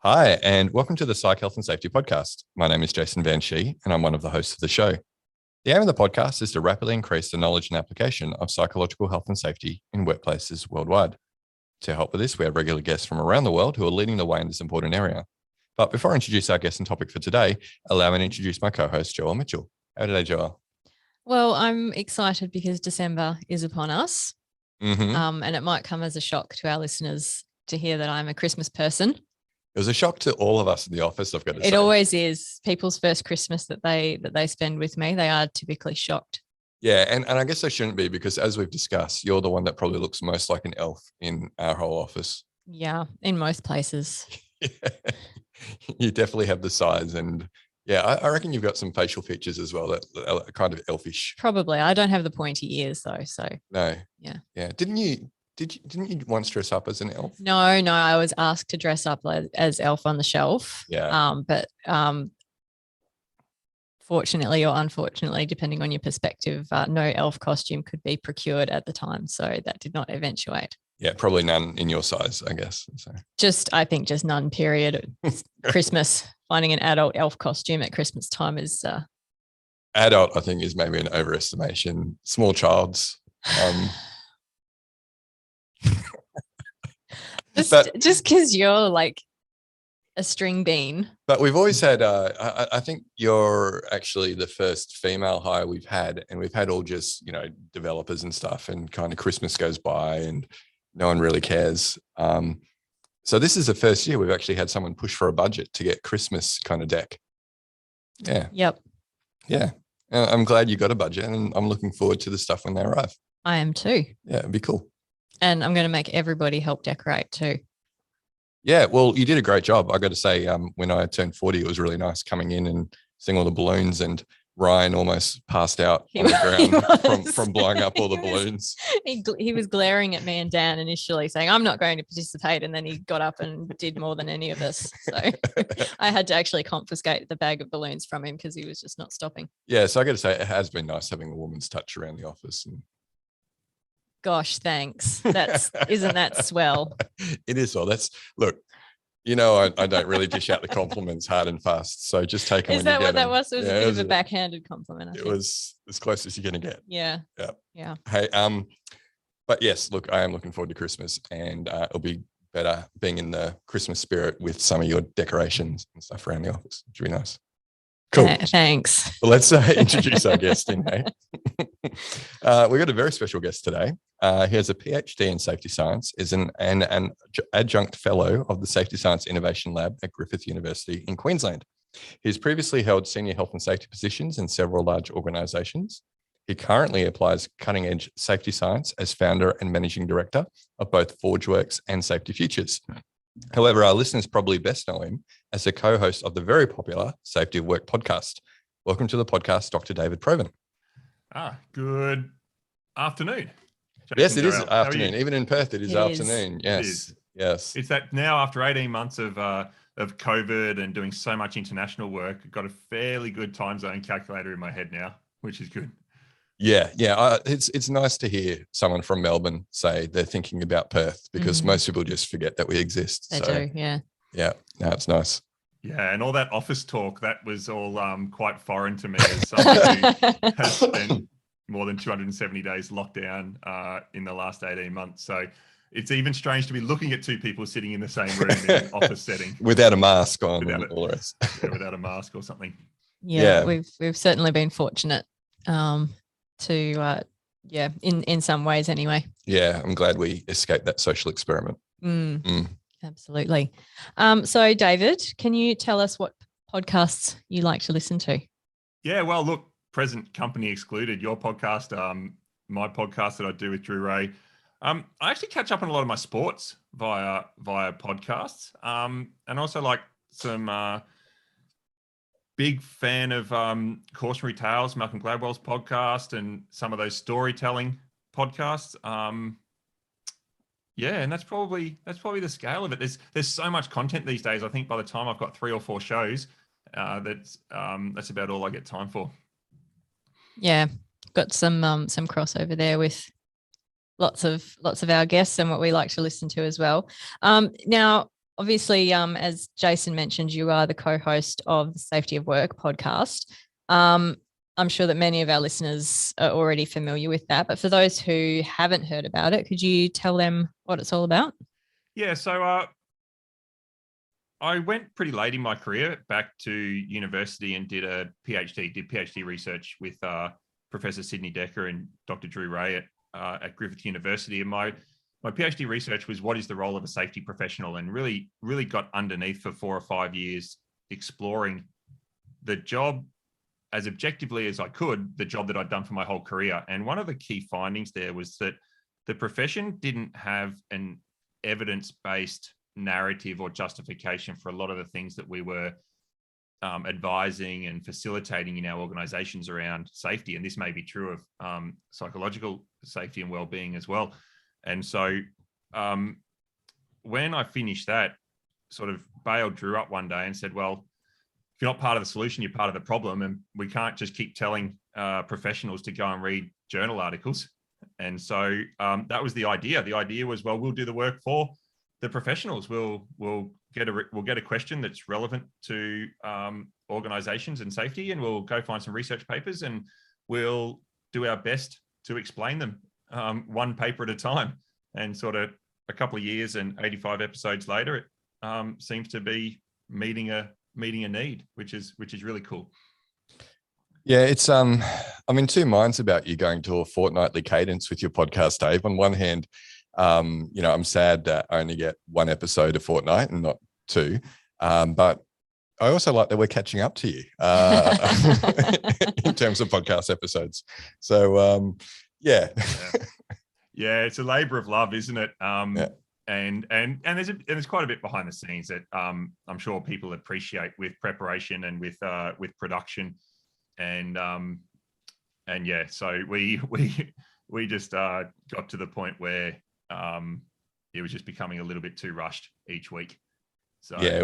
Hi, and welcome to the Psych Health and Safety Podcast. My name is Jason Van Schie, and I'm one of the hosts of the show. The aim of the podcast is to rapidly increase the knowledge and application of psychological health and safety in workplaces worldwide. To help with this, we have regular guests from around the world who are leading the way in this important area. But before I introduce our guest and topic for today, allow me to introduce my co-host, Joel Mitchell. How today, Joel? Well, I'm excited because December is upon us, and it might come as a shock to our listeners to hear that I'm a Christmas person. It was a shock to all of us in the office, I've got to say. It always is. People's first Christmas that they spend with me, they are typically shocked. Yeah, and I guess they shouldn't be, because as we've discussed, you're the one that probably looks most like an elf in our whole office. Yeah, in most places. Yeah. You definitely have the size, and yeah, I reckon you've got some facial features as well that are kind of elfish. Probably. I don't have the pointy ears though, so. No. Yeah. Didn't you once dress up as an elf? No, I was asked to dress up as Elf on the Shelf. Yeah. But fortunately or unfortunately, depending on your perspective, no elf costume could be procured at the time, so that did not eventuate. Yeah, probably none in your size, I guess. So. I think just none, period. Christmas, finding an adult elf costume at Christmas time is... Adult, I think, is maybe an overestimation. Small child's... just because you're like a string bean. But we've always had, I think you're actually the first female hire we've had, and we've had all just, developers and stuff, and kind of Christmas goes by and no one really cares. So this is the first year we've actually had someone push for a budget to get Christmas kind of deck. Yeah. Yep. Yeah. I'm glad you got a budget, and I'm looking forward to the stuff when they arrive. I am too. Yeah, it'd be cool. And I'm going to make everybody help decorate too. Yeah, well, you did a great job. I got to say, when I turned 40, it was really nice coming in and seeing all the balloons, and Ryan almost passed out on the ground from blowing up all the balloons. He was glaring at me and Dan initially, saying, I'm not going to participate. And then he got up and did more than any of us. So I had to actually confiscate the bag of balloons from him because he was just not stopping. Yeah, so I got to say, it has been nice having a woman's touch around the office. Gosh, thanks. Isn't that swell? It is. Well, look, I don't really dish out the compliments hard and fast. So just take them. Is that what that was? It was a bit of a backhanded compliment. It was as close as you're going to get. Yeah. Hey, but yes, look, I am looking forward to Christmas, and it'll be better being in the Christmas spirit with some of your decorations and stuff around the office. It should be nice. Cool. Thanks. Well, let's introduce our guest in. We've got a very special guest today. He has a PhD in safety science, is an adjunct fellow of the Safety Science Innovation Lab at Griffith University in Queensland. He's previously held senior health and safety positions in several large organisations. He currently applies cutting-edge safety science as founder and managing director of both ForgeWorks and Safety Futures. However, our listeners probably best know him as the co-host of the very popular Safety of Work podcast. Welcome to the podcast, Dr. David Provan. Good afternoon. Jason, yes, it is afternoon. Even in Perth, it is afternoon. Yes. It's that now after 18 months of COVID and doing so much international work, I've got a fairly good time zone calculator in my head now, which is good. Yeah. It's nice to hear someone from Melbourne say they're thinking about Perth, because most people just forget that we exist. They do, yeah. Yeah, no, it's nice. Yeah, and all that office talk, that was all quite foreign to me as someone who has spent more than 270 days locked down in the last 18 months. So it's even strange to be looking at two people sitting in the same room in an office setting. Without a mask on and all the rest. Without a mask or something. Yeah. We've certainly been fortunate to in some ways anyway. Yeah, I'm glad we escaped that social experiment. Absolutely. So David, can you tell us what podcasts you like to listen to? Yeah, well, look, present company excluded, your podcast, my podcast that I do with Drew Ray. I actually catch up on a lot of my sports via podcasts, and also like some big fan of Cautionary Tales, Malcolm Gladwell's podcast, and some of those storytelling podcasts. And that's probably the scale of it. There's so much content these days. I think by the time I've got 3 or 4 shows, that's about all I get time for. Yeah, got some crossover there with lots of our guests and what we like to listen to as well. Now, obviously, as Jason mentioned, you are the co-host of the Safety of Work podcast. I'm sure that many of our listeners are already familiar with that, but for those who haven't heard about it, could you tell them what it's all about? Yeah, so I went pretty late in my career back to university and did PhD research with Professor Sydney Decker and Dr. Drew Ray at Griffith University. And my PhD research was what is the role of a safety professional, and really got underneath for 4 or 5 years exploring the job as objectively as I could, the job that I'd done for my whole career. And one of the key findings there was that the profession didn't have an evidence-based narrative or justification for a lot of the things that we were advising and facilitating in our organizations around safety. And this may be true of psychological safety and well-being as well. And so when I finished that, sort of Bale drew up one day and said, well, if you're not part of the solution, you're part of the problem. And we can't just keep telling professionals to go and read journal articles. And so that was the idea. The idea was, well, we'll do the work for the professionals. We'll get a question that's relevant to organizations and safety, and we'll go find some research papers, and we'll do our best to explain them one paper at a time. And sort of a couple of years and 85 episodes later, it seems to be meeting a need, which is really cool. Yeah, it's I'm in two minds about you going to a fortnightly cadence with your podcast, Dave. On one hand, I'm sad that I only get one episode a fortnight and not two. But I also like that we're catching up to you in terms of podcast episodes. So yeah. Yeah, it's a labor of love, isn't it? Yeah. And there's quite a bit behind the scenes that I'm sure people appreciate with preparation and with production, and yeah, so we just got to the point where it was just becoming a little bit too rushed each week. So yeah,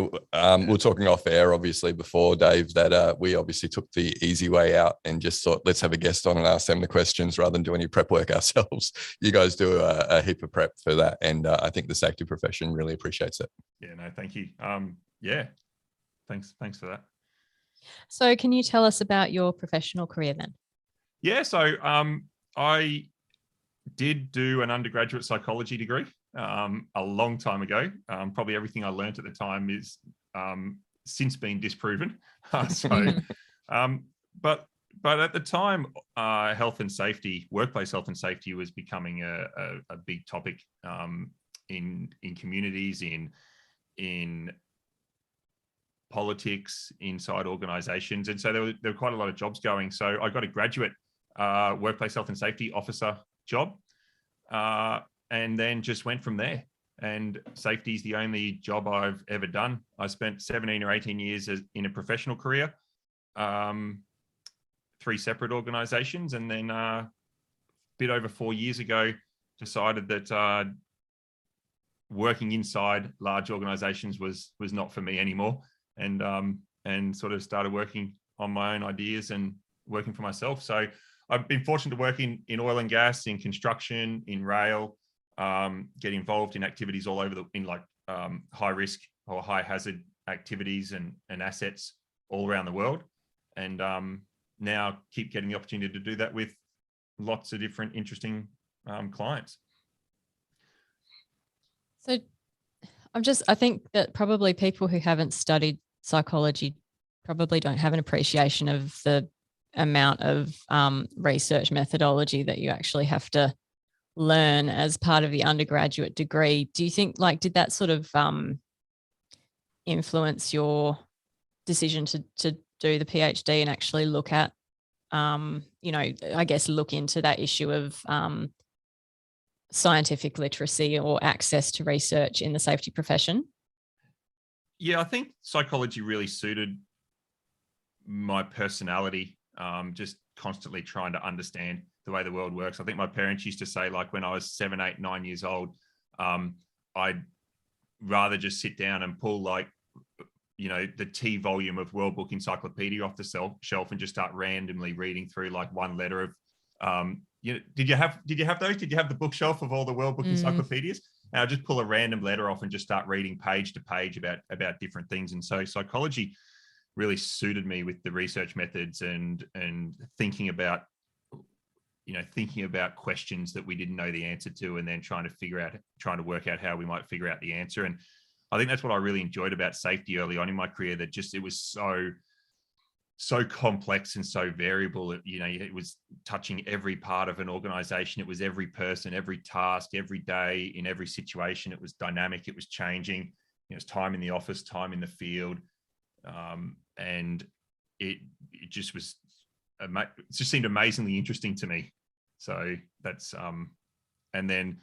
we're talking off air obviously before, Dave, that we obviously took the easy way out and just thought, let's have a guest on and ask them the questions rather than do any prep work ourselves. You guys do a heap of prep for that, and I think the safety profession really appreciates it. Yeah, no, thank you. Yeah, thanks for that. So can you tell us about your professional career then? Yeah, so I did do an undergraduate psychology degree a long time ago. Probably everything I learned at the time is since been disproven. But at the time, health and safety, workplace health and safety, was becoming a big topic in communities, in politics, inside organizations. And so there were quite a lot of jobs going. So I got a graduate workplace health and safety officer job, and then just went from there. And safety is the only job I've ever done. I spent 17 or 18 years in a professional career, 3 separate organizations, and then a bit over 4 years ago, decided that working inside large organizations was not for me anymore, and sort of started working on my own ideas and working for myself. So I've been fortunate to work in oil and gas, in construction, in rail, get involved in activities all over high risk or high hazard activities and assets all around the world. And now keep getting the opportunity to do that with lots of different interesting clients. So I think that probably people who haven't studied psychology probably don't have an appreciation of the amount of research methodology that you actually have to learn as part of the undergraduate degree. Do you think, did that sort of influence your decision to do the PhD and actually look at, I guess look into that issue of scientific literacy or access to research in the safety profession? Yeah, I think psychology really suited my personality, just constantly trying to understand the way the world works. I think my parents used to say, when I was 7, 8, 9 years old, I'd rather just sit down and pull the T volume of World Book Encyclopedia off the shelf and just start randomly reading through one letter of, did you have those? Did you have the bookshelf of all the World Book encyclopedias? And I'll just pull a random letter off and just start reading page to page about different things. And so psychology really suited me with the research methods and thinking about questions that we didn't know the answer to, and then trying to work out how we might figure out the answer. And I think that's what I really enjoyed about safety early on in my career, that just it was so complex and so variable. It was touching every part of an organization. It was every person, every task, every day, in every situation. It was dynamic. It was changing. It was time in the office, time in the field. And it just seemed amazingly interesting to me. So that's, and then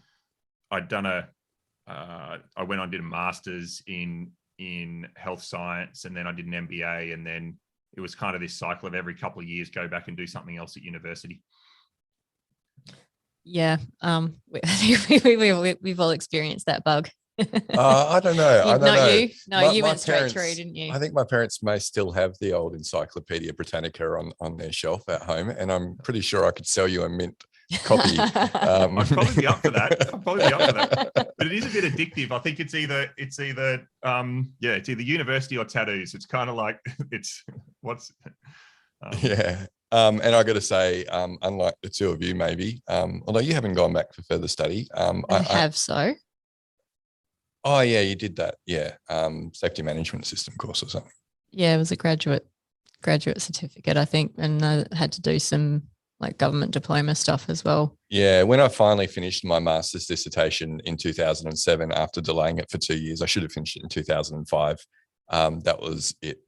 I'd done I went on, did a master's in health science, and then I did an MBA, and then it was kind of this cycle of every couple of years, go back and do something else at university. Yeah. We've all experienced that bug. I don't know. I don't know. You? No, you went straight through, didn't you? I think my parents may still have the old Encyclopedia Britannica on their shelf at home, and I'm pretty sure I could sell you a mint copy. I'd probably be up for that. But it is a bit addictive. I think it's either university or tattoos. It's kind of like yeah. And I got to say, unlike the two of you, maybe, although you haven't gone back for further study. I have so. Oh yeah, you did that. Yeah. Safety management system course or something. Yeah, it was a graduate certificate, I think. And I had to do some like government diploma stuff as well. Yeah. When I finally finished my master's dissertation in 2007, after delaying it for 2 years, I should have finished it in 2005. That was it.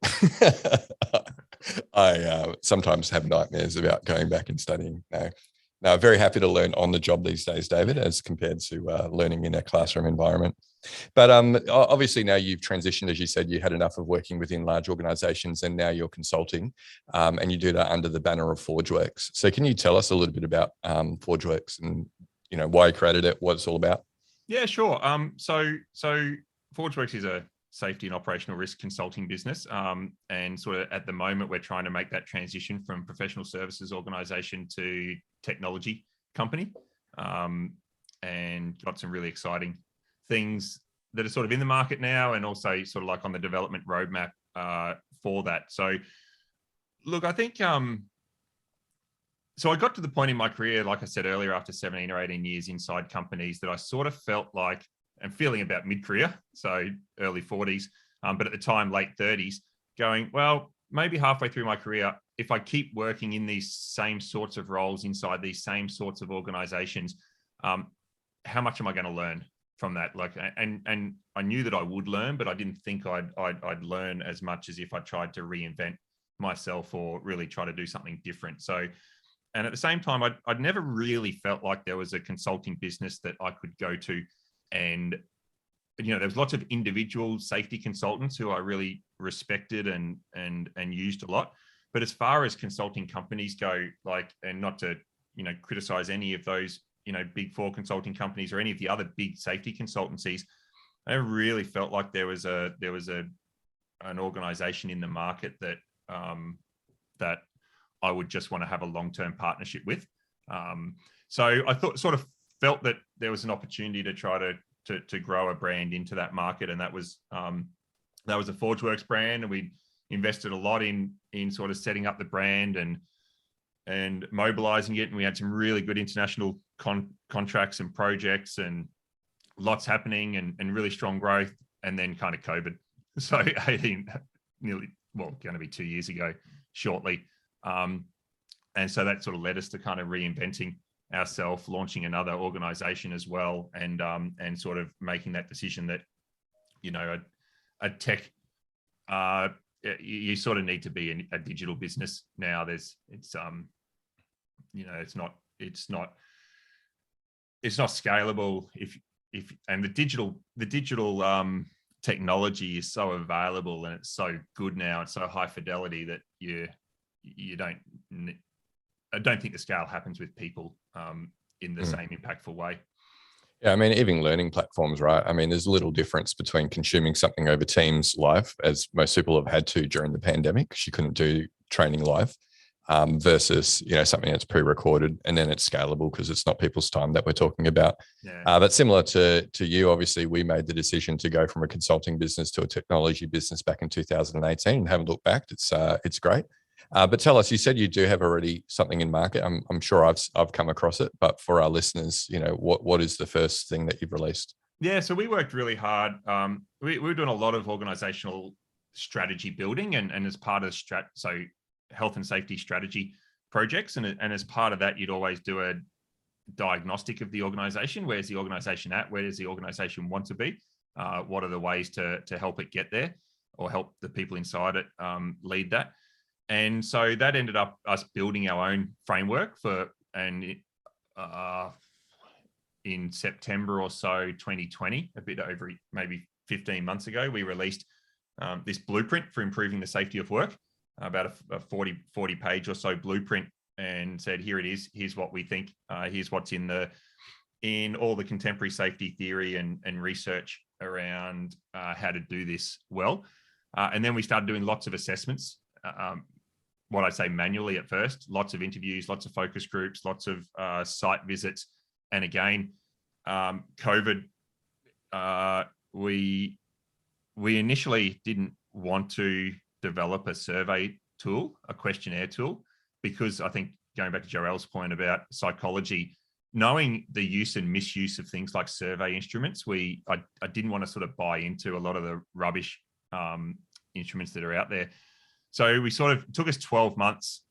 I sometimes have nightmares about going back and studying. No, very happy to learn on the job these days, David, as compared to learning in a classroom environment. But obviously now you've transitioned, as you said, you had enough of working within large organizations, and now you're consulting, and you do that under the banner of ForgeWorks. So can you tell us a little bit about ForgeWorks and why you created it, what it's all about? Yeah, sure. So ForgeWorks is a safety and operational risk consulting business. And sort of at the moment, we're trying to make that transition from professional services organization to technology company, and got some really exciting things that are sort of in the market now, and also sort of like on the development roadmap for that. So look, I think, so I got to the point in my career, like I said earlier, after 17 or 18 years inside companies, that I sort of felt like, and feeling about mid-career, so early 40s, but at the time, late 30s, going, well, maybe halfway through my career, if I keep working in these same sorts of roles inside these same sorts of organizations, how much am I going to learn from that? Like, and I knew that I would learn, but I didn't think I'd learn as much as if I tried to reinvent myself or really try to do something different. So, and at the same time, I'd never really felt like there was a consulting business that I could go to. And, there was lots of individual safety consultants who I really respected and used a lot. But as far as consulting companies go, like, and not to, criticize any of those, big four consulting companies or any of the other big safety consultancies, I really felt like there was an organization in the market that that I would just want to have a long-term partnership with. So I felt that there was an opportunity to try to grow a brand into that market, and that was a ForgeWorks brand, and we invested a lot in sort of setting up the brand and mobilizing it, and we had some really good international contracts and projects and lots happening and really strong growth, and then kind of COVID. So going to be 2 years ago shortly, and so that sort of led us to kind of reinventing ourselves, launching another organization as well, and sort of making that decision that a tech, you sort of need to be a digital business now. It's not scalable if and the digital technology is so available and it's so good now, it's so high fidelity that I don't think the scale happens with people in the same impactful way. Yeah, I mean, even learning platforms, right? I mean, there's little difference between consuming something over Teams live, as most people have had to during the pandemic, because you couldn't do training live, versus, something that's pre-recorded and then it's scalable because it's not people's time that we're talking about. Yeah. But similar to you, obviously, we made the decision to go from a consulting business to a technology business back in 2018 and haven't looked back. It's great. But tell us, you said you do have already something in market. I'm sure I've come across it, but for our listeners, what is the first thing that you've released? Yeah, so we worked really hard. We were doing a lot of organizational strategy building and as part of health and safety strategy projects. And as part of that, you'd always do a diagnostic of the organization. Where's the organization at? Where does the organization want to be? What are the ways to help it get there or help the people inside it lead that? And so that ended up us building our own framework in September or so, 2020, a bit over maybe 15 months ago, we released this blueprint for improving the safety of work, about a 40 page or so blueprint, and said, here it is, here's what we think, here's what's in all the contemporary safety theory and research around how to do this well. And then we started doing lots of assessments, what I say manually at first, lots of interviews, lots of focus groups, lots of site visits. And again, COVID, we initially didn't want to develop a survey tool, a questionnaire tool, because I think going back to Joelle's point about psychology, knowing the use and misuse of things like survey instruments, I didn't want to sort of buy into a lot of the rubbish instruments that are out there. So we sort of took us 12 months.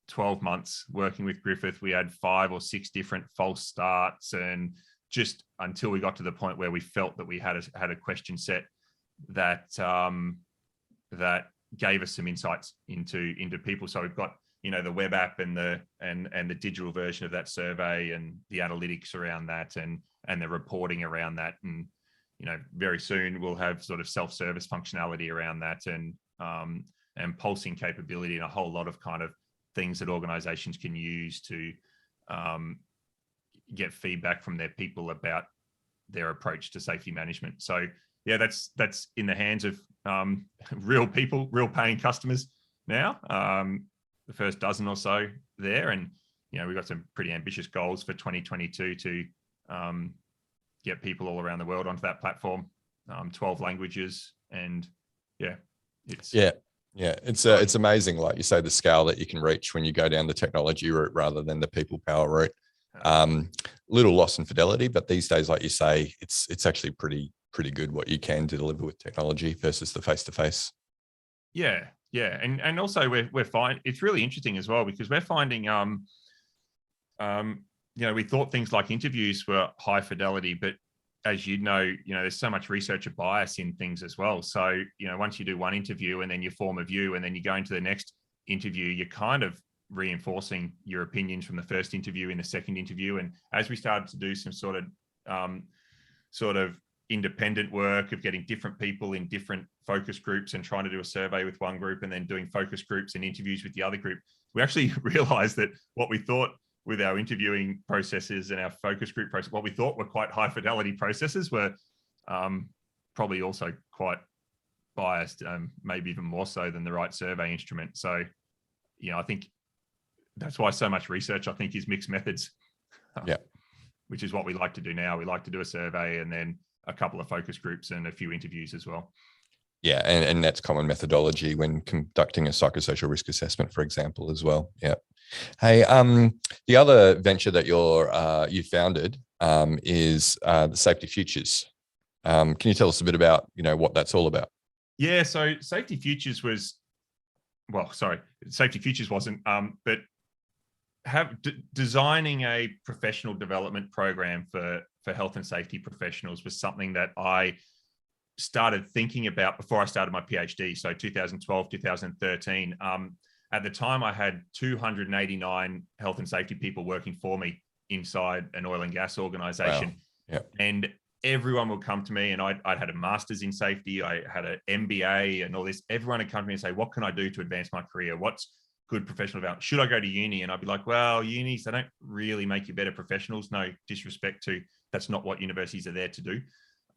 12 months working with Griffith. We had 5 or 6 different false starts, and just until we got to the point where we felt that we had a question set that gave us some insights into people. So we've got the web app and the digital version of that survey and the analytics around that and the reporting around that, and very soon we'll have sort of self-service functionality around that and pulsing capability and a whole lot of kind of things that organizations can use to get feedback from their people about their approach to safety management. So yeah, that's in the hands of real people, real paying customers now. The first dozen or so there, and we've got some pretty ambitious goals for 2022 to get people all around the world onto that platform, 12 languages, and it's amazing, like you say, the scale that you can reach when you go down the technology route rather than the people power route. Little loss in fidelity, but these days, like you say, it's actually pretty good what you can deliver with technology versus the face-to-face. Yeah, and also we're finding it's really interesting as well, because we're finding we thought things like interviews were high fidelity, but as there's so much researcher bias in things as well. So, once you do one interview and then you form a view and then you go into the next interview, you're kind of reinforcing your opinions from the first interview in the second interview. And as we started to do some sort of independent work of getting different people in different focus groups and trying to do a survey with one group and then doing focus groups and interviews with the other group, we actually realized that what we thought with our interviewing processes and our focus group process, what we thought were quite high fidelity processes were probably also quite biased, maybe even more so than the right survey instrument. So, I think that's why so much research, I think, is mixed methods. Which is what we like to do now. We like to do a survey and then a couple of focus groups and a few interviews as well. Yeah, and that's common methodology when conducting a psychosocial risk assessment, for example, as well. Yeah. Hey, the other venture that you founded is the Safety Futures. Can you tell us a bit about what that's all about? Yeah, so Safety Futures wasn't, but designing a professional development program for health and safety professionals was something that I started thinking about before I started my PhD. So 2012, 2013. At the time, I had 289 health and safety people working for me inside an oil and gas organization. Wow. Yeah. And everyone would come to me, and I'd had a master's in safety. I had an MBA and all this. Everyone would come to me and say, what can I do to advance my career? What's good professional development? Should I go to uni? And I'd be like, well, unis, they don't really make you better professionals. No disrespect to, that's not what universities are there to do.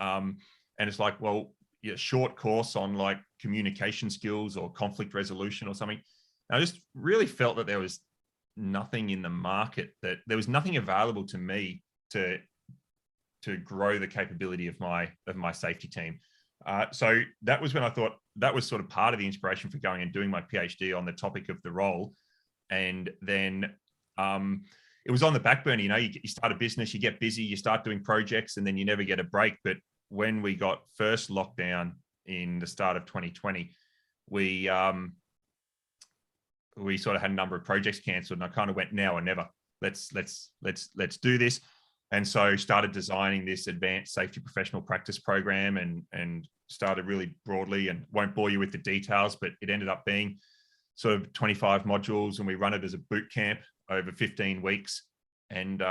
And it's like, well, short course on like communication skills or conflict resolution or something. And I just really felt that there was nothing in the market, that there was nothing available to me to grow the capability of my safety team. So that was when I thought that was sort of part of the inspiration for going and doing my PhD on the topic of the role. And then it was on the back burner. You start a business, you get busy, you start doing projects, and then you never get a break. But when we got first lockdown in the start of 2020, we sort of had a number of projects cancelled, and I kind of went, now or never. Let's do this. And so started designing this advanced safety professional practice program, and started really broadly, and won't bore you with the details, but it ended up being sort of 25 modules, and we run it as a boot camp over 15 weeks. And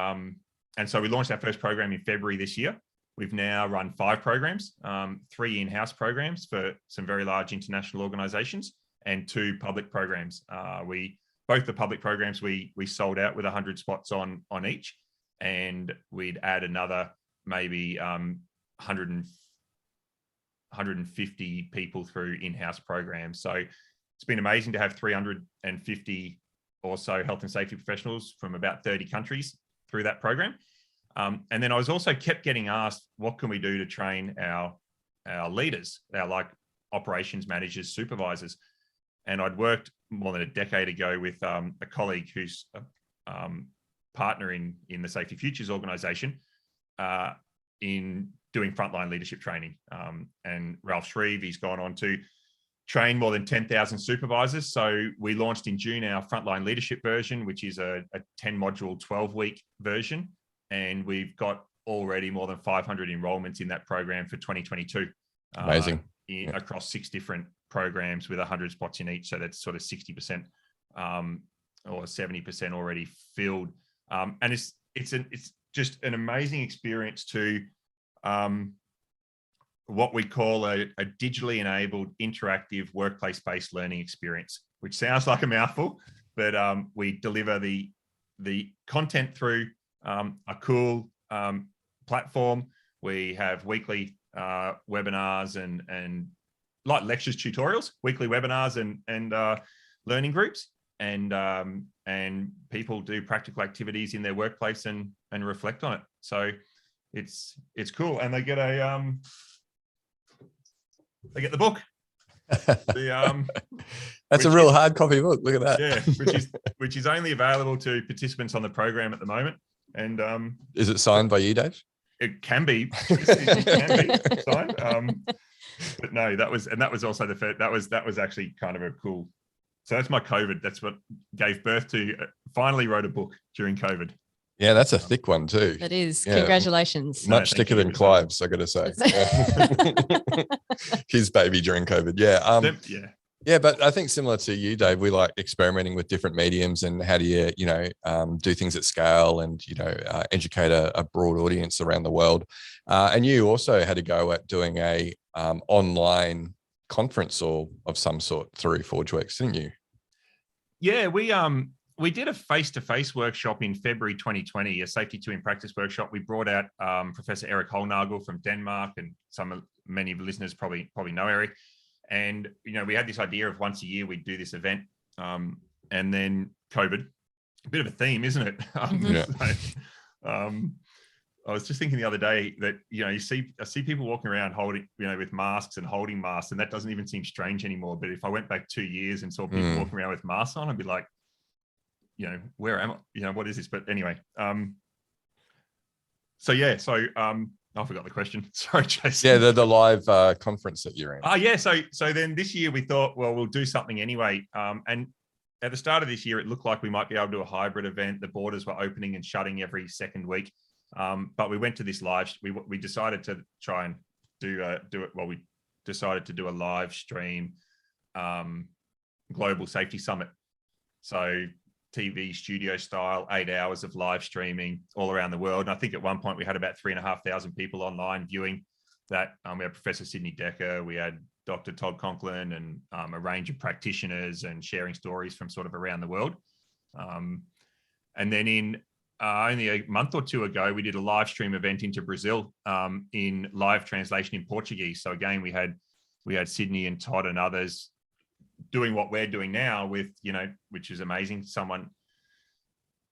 so we launched our first program in February this year. We've now run 5 programs, 3 in-house programs for some very large international organizations, and 2 public programs. Both the public programs we sold out with 100 spots on each. And we'd add another maybe 150 people through in-house programs. So it's been amazing to have 350 or so health and safety professionals from about 30 countries through that program. And then I was also kept getting asked, what can we do to train our leaders, our like operations managers, supervisors? And I'd worked more than a decade ago with a colleague who's partner in the Safety Futures organization in doing frontline leadership training. And Ralph Shreve, he's gone on to train more than 10,000 supervisors. So we launched in June our frontline leadership version, which is a 10 module, 12-week version. And we've got already more than 500 enrollments in that program for 2022. Amazing. Across 6 different programs with 100 spots in each. So that's sort of 60% or 70% already filled. And it's just an amazing experience to what we call a digitally enabled interactive workplace-based learning experience, which sounds like a mouthful, but we deliver the content through a cool platform. We have weekly webinars and like lectures, tutorials, weekly webinars and learning groups. And people do practical activities in their workplace and reflect on it. So it's cool. And they get the book. That's a real hard copy book. Look at that. Yeah, which is only available to participants on the program at the moment. And is it signed by you, Dave? It can be. It can be signed. But no, that was also the first. That was actually kind of a cool. So that's my COVID. That's what gave birth to. Finally wrote a book during COVID. Yeah, that's a thick one too. It is. Yeah. Congratulations. Much thicker than Clive's, I got to say. His baby during COVID. Yeah. Yeah, but I think similar to you, Dave, we like experimenting with different mediums and how do you, do things at scale and, educate a broad audience around the world. And you also had to go at doing a online conference or of some sort through ForgeWorks, didn't you? Yeah, we did a face-to-face workshop in February 2020, a Safety 2 in Practice workshop. We brought out Professor Erik Holnagel from Denmark, and many of the listeners probably know Erik. And, we had this idea of once a year we'd do this event. And then COVID, a bit of a theme, isn't it? I was just thinking the other day that, I see people walking around holding, with masks and holding masks, and that doesn't even seem strange anymore. But if I went back 2 years and saw people walking around with masks on, I'd be like, where am I? What is this? But anyway, I forgot the question. Sorry, Jason. Yeah, the live conference that you're in. Yeah. So then this year we thought, well, we'll do something anyway. And at the start of this year, it looked like we might be able to do a hybrid event. The borders were opening and shutting every second week. But we went to this live. We decided to try and do it. Well, we decided to do a live stream global safety summit. So TV studio style, 8 hours of live streaming all around the world. And I think at one point we had about 3,500 people online viewing that. We had Professor Sidney Decker, we had Dr. Todd Conklin, and a range of practitioners and sharing stories from sort of around the world. And then in only a month or two ago, we did a live stream event into Brazil in live translation in Portuguese. So again, we had Sydney and Todd and others doing what we're doing now with, which is amazing. Someone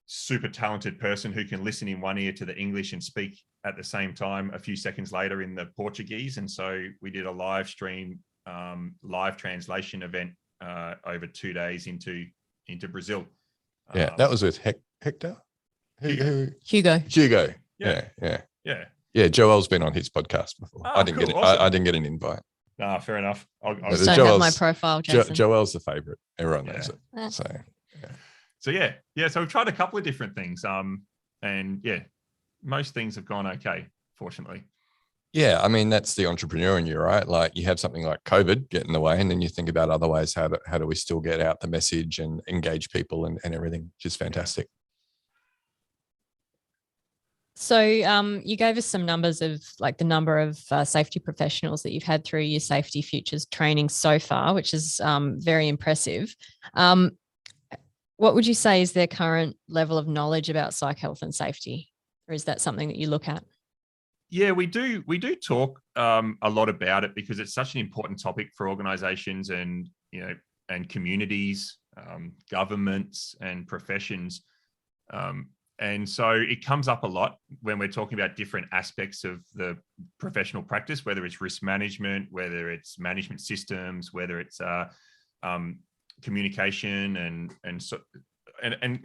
super talented person who can listen in one ear to the English and speak at the same time a few seconds later in the Portuguese. And so we did a live stream, live translation event over 2 days into Brazil. Yeah, that was with Hector? Hugo. Yeah, Joel's been on his podcast before. Oh, I didn't cool. Awesome. I didn't get an invite. No, fair enough. Don't have my profile, Jason. Joel's the favorite. Everyone knows it. So so we've tried a couple of different things. And most things have gone okay, fortunately. Yeah, I mean, that's the entrepreneur in you, right? Like, you have something like COVID get in the way, and then you think about other ways, how do we still get out the message and engage people and everything, which is fantastic. So you gave us some numbers of like the number of safety professionals that you've had through your Safety Futures training so far, which is very impressive. What would you say is their current level of knowledge about psych health and safety? Or is that something that you look at? Yeah, we do talk a lot about it because it's such an important topic for organizations and communities, governments and professions. And so it comes up a lot when we're talking about different aspects of the professional practice, whether it's risk management, whether it's management systems, whether it's communication, and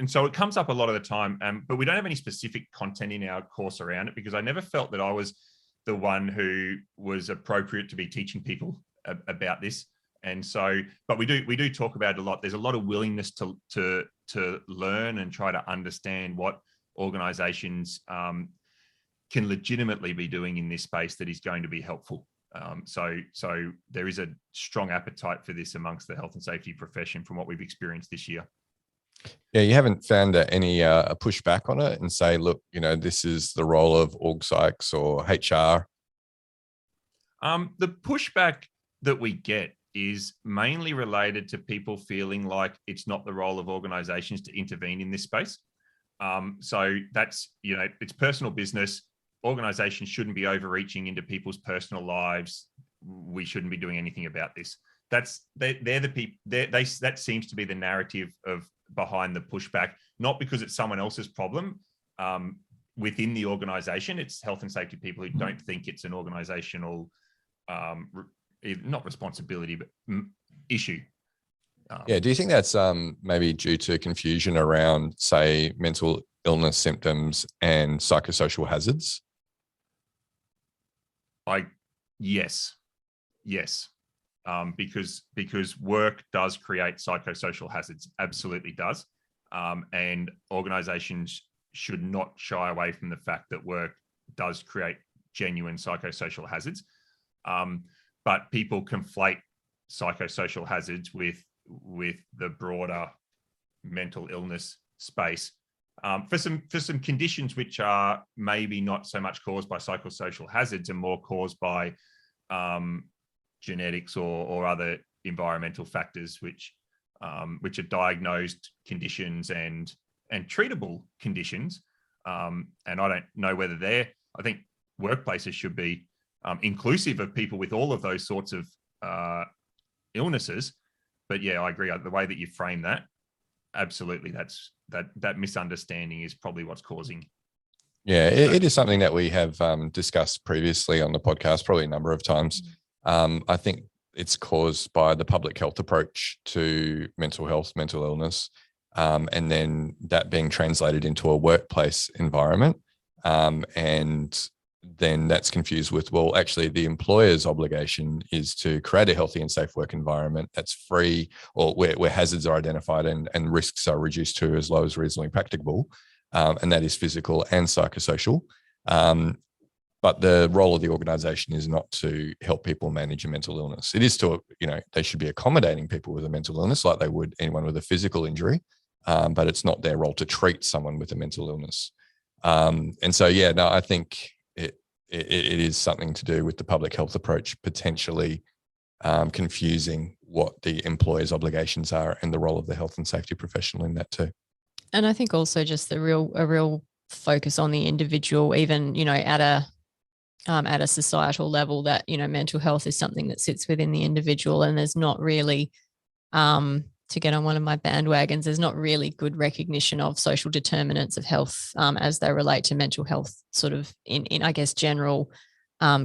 so it comes up a lot of the time. But we don't have any specific content in our course around it because I never felt that I was the one who was appropriate to be teaching people about this. And so, but we do talk about it a lot. There's a lot of willingness to learn and try to understand what organizations can legitimately be doing in this space that is going to be helpful. So there is a strong appetite for this amongst the health and safety profession from what we've experienced this year. Yeah, you haven't found any pushback on it and say, look, this is the role of org psychs or HR? The pushback that we get is mainly related to people feeling like it's not the role of organizations to intervene in this space. So that's, it's personal business. Organizations shouldn't be overreaching into people's personal lives. We shouldn't be doing anything about this. They're the people. That seems to be the narrative behind the pushback, not because it's someone else's problem within the organization. It's health and safety people who don't think it's an organizational not responsibility, but issue. Do you think that's maybe due to confusion around, say, mental illness symptoms and psychosocial hazards? Yes. Because work does create psychosocial hazards, absolutely does. And organizations should not shy away from the fact that work does create genuine psychosocial hazards. But people conflate psychosocial hazards with the broader mental illness space for some conditions which are maybe not so much caused by psychosocial hazards and more caused by genetics or other environmental factors which are diagnosed conditions and treatable conditions. And I don't know whether I think workplaces should be inclusive of people with all of those sorts of illnesses. But yeah, I agree. The way that you frame that, absolutely, that misunderstanding is probably what's causing. Yeah, it is something that we have discussed previously on the podcast, probably a number of times. I think it's caused by the public health approach to mental health, mental illness, and then that being translated into a workplace environment. And then that's confused with, well, actually the employer's obligation is to create a healthy and safe work environment that's free, or where hazards are identified and risks are reduced to as low as reasonably practicable. And that is physical and psychosocial. But the role of the organization is not to help people manage a mental illness. It is to, they should be accommodating people with a mental illness like they would anyone with a physical injury. But it's not their role to treat someone with a mental illness. And so, I think it is something to do with the public health approach, potentially confusing what the employer's obligations are and the role of the health and safety professional in that too. And I think also just a real focus on the individual, even, at a societal level, that, mental health is something that sits within the individual, and there's not really to get on one of my bandwagons. There's not really good recognition of social determinants of health as they relate to mental health, sort of in I guess, general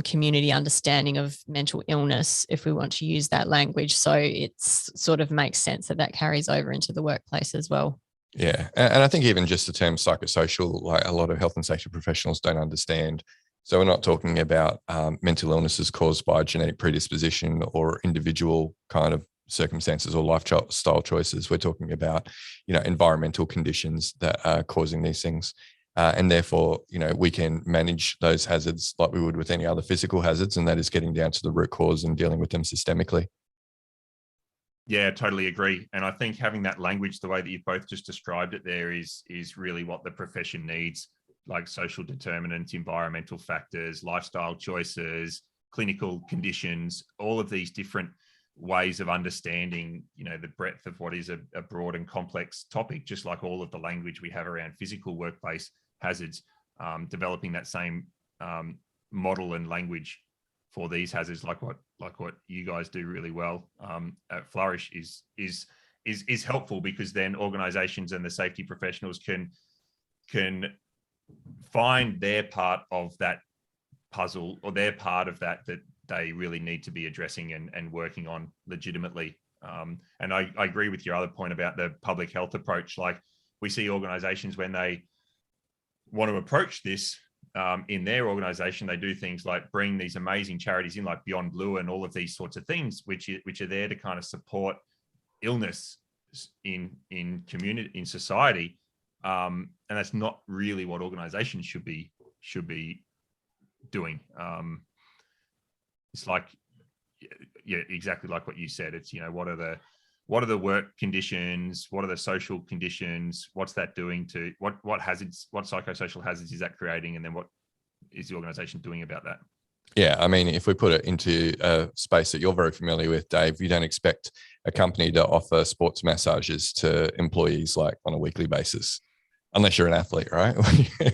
community understanding of mental illness, if we want to use that language. So it's sort of makes sense that carries over into the workplace as well. Yeah. And I think even just the term psychosocial, like a lot of health and safety professionals don't understand. So we're not talking about mental illnesses caused by genetic predisposition or individual kind of circumstances or lifestyle choices. We're talking about, environmental conditions that are causing these things. And therefore, we can manage those hazards like we would with any other physical hazards. And that is getting down to the root cause and dealing with them systemically. Yeah, totally agree. And I think having that language, the way that you've both just described it there, is really what the profession needs, like social determinants, environmental factors, lifestyle choices, clinical conditions, all of these different ways of understanding, the breadth of what is a broad and complex topic, just like all of the language we have around physical workplace hazards, developing that same model and language for these hazards, like what you guys do really well at Flourish, is helpful, because then organizations and the safety professionals can find their part of that puzzle, or their part of that they really need to be addressing and working on legitimately. And I agree with your other point about the public health approach. Like, we see organizations, when they want to approach this in their organization, they do things like bring these amazing charities in, like Beyond Blue and all of these sorts of things, which are there to kind of support illness in community, in society. And that's not really what organizations should be doing. It's like, yeah, exactly like what you said. It's, what are the work conditions? What are the social conditions? What's that doing to what hazards, what psychosocial hazards is that creating? And then what is the organization doing about that? Yeah, I mean, if we put it into a space that you're very familiar with, Dave, you don't expect a company to offer sports massages to employees like on a weekly basis, unless you're an athlete, right?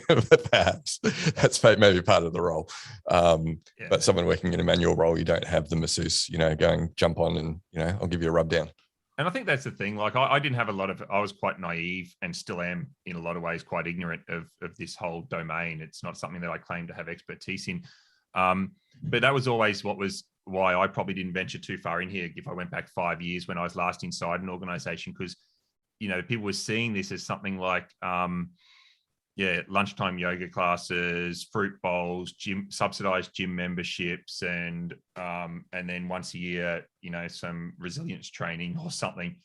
But perhaps that's maybe part of the role. But someone working in a manual role, you don't have the masseuse, going jump on and, I'll give you a rub down. And I think that's the thing. Like, I didn't have I was quite naive, and still am in a lot of ways quite ignorant of this whole domain. It's not something that I claim to have expertise in. But that was always why I probably didn't venture too far in here if I went back 5 years when I was last inside an organization, because, people were seeing this as something like, lunchtime yoga classes, fruit bowls, subsidized gym memberships, and then once a year, some resilience training or something,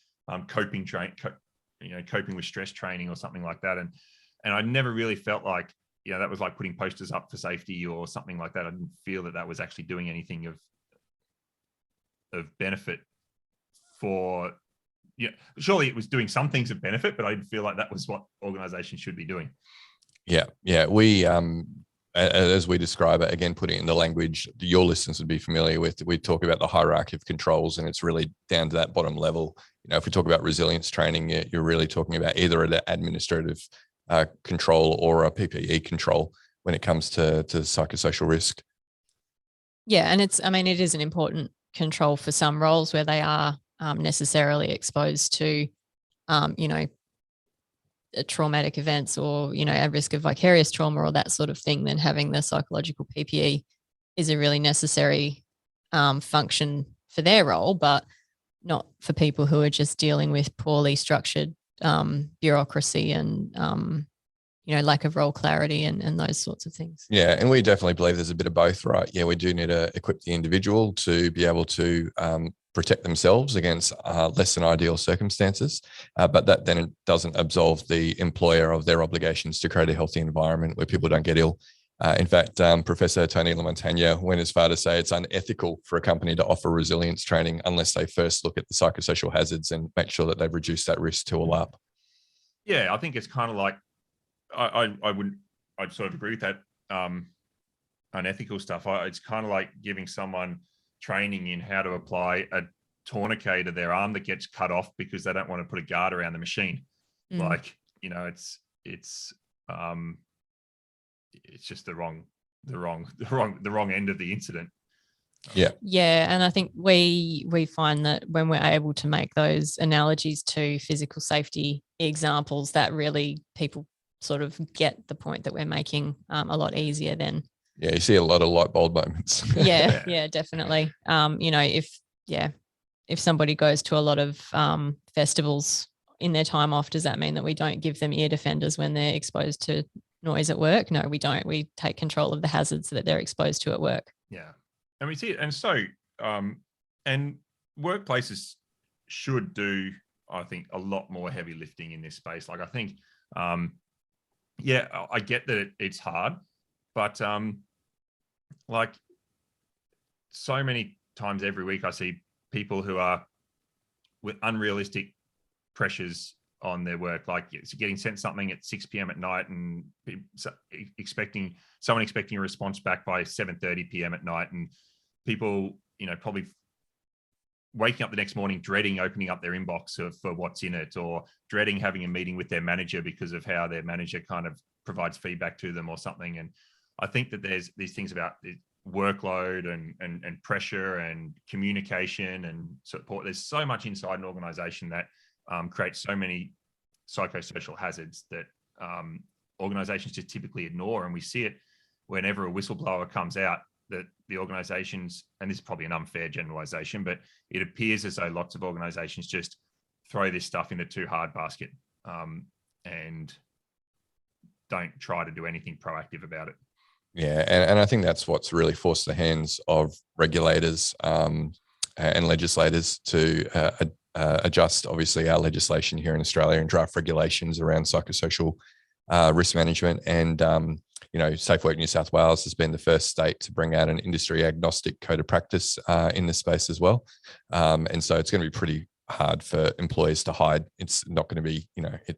coping with stress training or something like that. And I never really felt like, that was like putting posters up for safety or something like that. I didn't feel that was actually doing anything of benefit for, surely it was doing some things of benefit, but I didn't feel like that was what organizations should be doing. Yeah. We, as we describe it, again, putting it in the language your listeners would be familiar with, we talk about the hierarchy of controls, and it's really down to that bottom level. If we talk about resilience training, you're really talking about either an administrative control or a PPE control when it comes to psychosocial risk. Yeah, and it is an important control for some roles where they are necessarily exposed to, traumatic events, or, at risk of vicarious trauma or that sort of thing. Then having the psychological PPE is a really necessary function for their role, but not for people who are just dealing with poorly structured bureaucracy and, lack of role clarity and those sorts of things. Yeah, and we definitely believe there's a bit of both, right? Yeah, we do need to equip the individual to be able to protect themselves against less than ideal circumstances, but that then it doesn't absolve the employer of their obligations to create a healthy environment where people don't get ill. In fact, Professor Tony LaMontagne went as far to say it's unethical for a company to offer resilience training unless they first look at the psychosocial hazards and make sure that they've reduced that risk to a LARP. Yeah, I think it's kind of like, I'd sort of agree with that unethical stuff. It's kind of like giving someone training in how to apply a tourniquet to their arm that gets cut off because they don't want to put a guard around the machine. Like, it's just the wrong end of the incident. Yeah, and I think we find that when we're able to make those analogies to physical safety examples, that really people sort of get the point that we're making a lot easier then. Yeah, you see a lot of light bulb moments. Yeah, definitely. If somebody goes to a lot of festivals in their time off, does that mean that we don't give them ear defenders when they're exposed to noise at work? No, we don't. We take control of the hazards that they're exposed to at work. Yeah. And we see it. And so, and workplaces should do, I think, a lot more heavy lifting in this space. Like, I think, I get that it's hard, but like so many times every week, I see people who are with unrealistic pressures on their work, like it's getting sent something at 6 p.m. at night and expecting a response back by 7:30 p.m. at night, and people, probably waking up the next morning dreading opening up their inbox for what's in it, or dreading having a meeting with their manager because of how their manager kind of provides feedback to them or something. And I think that there's these things about workload and pressure and communication and support. There's so much inside an organization that creates so many psychosocial hazards that organizations just typically ignore. And we see it whenever a whistleblower comes out, that the organizations, and this is probably an unfair generalization, but it appears as though lots of organizations just throw this stuff in the too hard basket and don't try to do anything proactive about it. Yeah, and I think that's what's really forced the hands of regulators and legislators to adjust, obviously, our legislation here in Australia and draft regulations around psychosocial risk management. And, Safe Work New South Wales has been the first state to bring out an industry agnostic code of practice in this space as well. And so it's going to be pretty hard for employers to hide. It's not going to be,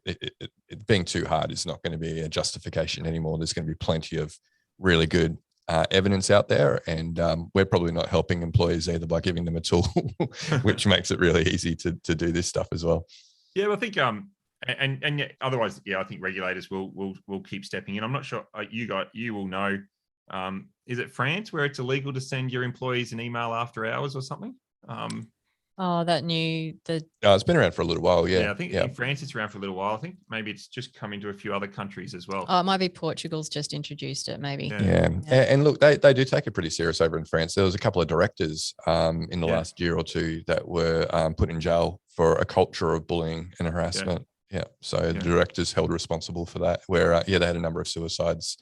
it being too hard is not going to be a justification anymore. There's going to be plenty of really good evidence out there, and we're probably not helping employers either by giving them a tool, which makes it really easy to do this stuff as well. Yeah, well, I think and otherwise, I think regulators will keep stepping in. I'm not sure you will know. Is it France where it's illegal to send your employees an email after hours or something? It's been around for a little while. I think in France it's around for a little while. I think maybe it's just come into a few other countries as well. Oh, it might be Portugal's just introduced it, maybe. Yeah. And look, they do take it pretty serious over in France. There was a couple of directors in the last year or two that were put in jail for a culture of bullying and harassment. So the directors held responsible for that, where they had a number of suicides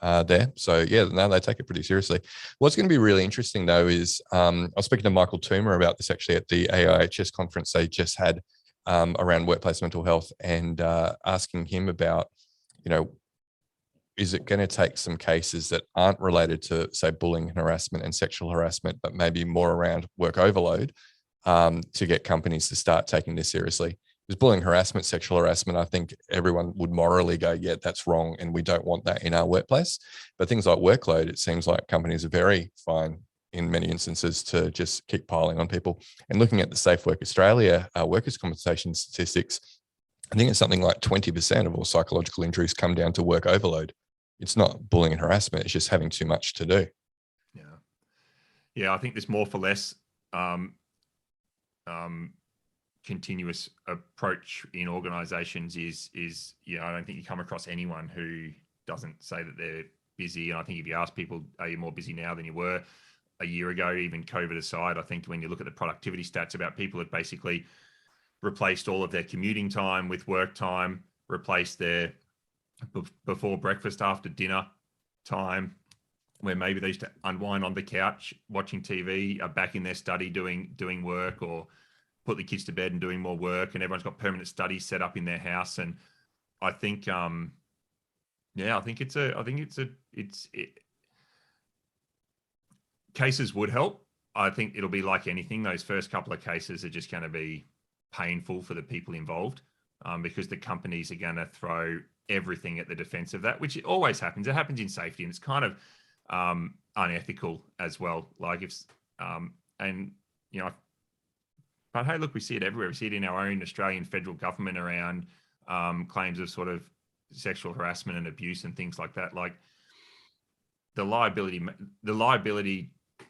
there. So they take it pretty seriously. What's going to be really interesting though is I was speaking to Michael Toomer about this actually at the AIHS conference they just had around workplace mental health, and asking him about, is it going to take some cases that aren't related to, say, bullying and harassment and sexual harassment, but maybe more around work overload to get companies to start taking this seriously? Because bullying, harassment, sexual harassment, I think everyone would morally go, yeah, that's wrong, and we don't want that in our workplace. But things like workload, it seems like companies are very fine in many instances to just keep piling on people. And looking at the Safe Work Australia workers' compensation statistics, I think it's something like 20% of all psychological injuries come down to work overload. It's not bullying and harassment, it's just having too much to do. I think this more for less continuous approach in organizations is I don't think you come across anyone who doesn't say that they're busy. And I think if you ask people, are you more busy now than you were a year ago, even COVID aside, I think when you look at the productivity stats about people have basically replaced all of their commuting time with work time, replaced their before breakfast, after dinner time, where maybe they used to unwind on the couch watching TV, are back in their study doing work, or put the kids to bed and doing more work, and everyone's got permanent studies set up in their house. And I think, cases would help. I think it'll be like anything. Those first couple of cases are just going to be painful for the people involved because the companies are going to throw everything at the defense of that, which always happens. It happens in safety, and it's kind of unethical as well. Like but hey, look, we see it everywhere. We see it in our own Australian federal government around claims of sort of sexual harassment and abuse and things like that. Like the liability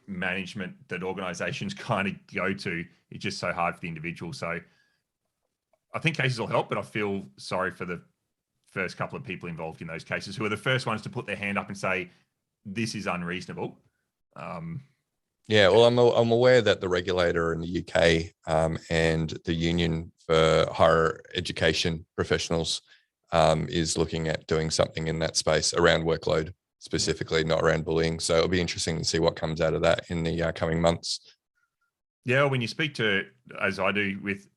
management that organizations kind of go to, it's just so hard for the individual. So I think cases will help, but I feel sorry for the first couple of people involved in those cases who are the first ones to put their hand up and say, this is unreasonable. Yeah, well, I'm aware that the regulator in the UK and the Union for Higher Education Professionals is looking at doing something in that space around workload specifically, not around bullying. So it'll be interesting to see what comes out of that in the coming months. Yeah, when you speak to, as I do with,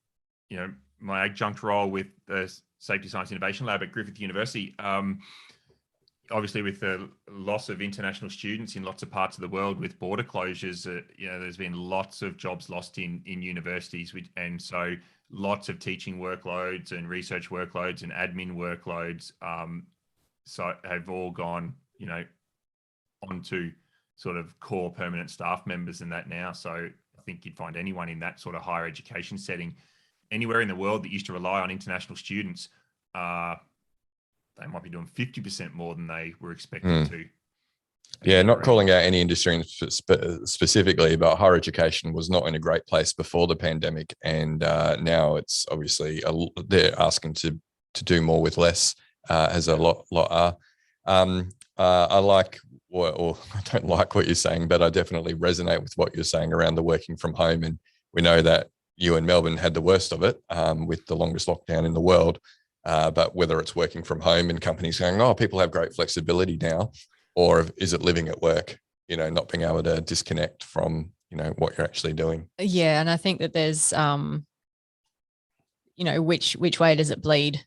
my adjunct role with the Safety Science Innovation Lab at Griffith University, obviously with the loss of international students in lots of parts of the world with border closures, there's been lots of jobs lost in universities, and so lots of teaching workloads and research workloads and admin workloads so have all gone, onto sort of core permanent staff members and that now. So I think you'd find anyone in that sort of higher education setting, anywhere in the world that used to rely on international students, they might be doing 50% more than they were expected to. Yeah, not calling out any industry specifically, but higher education was not in a great place before the pandemic, and now it's obviously they're asking to do more with less, as a lot are. I like, or I don't like what you're saying, but I definitely resonate with what you're saying around the working from home, and we know that you and Melbourne had the worst of it with the longest lockdown in the world. But whether it's working from home and companies going, oh, people have great flexibility now, or is it living at work, not being able to disconnect from, what you're actually doing. Yeah. And I think that there's, which way does it bleed,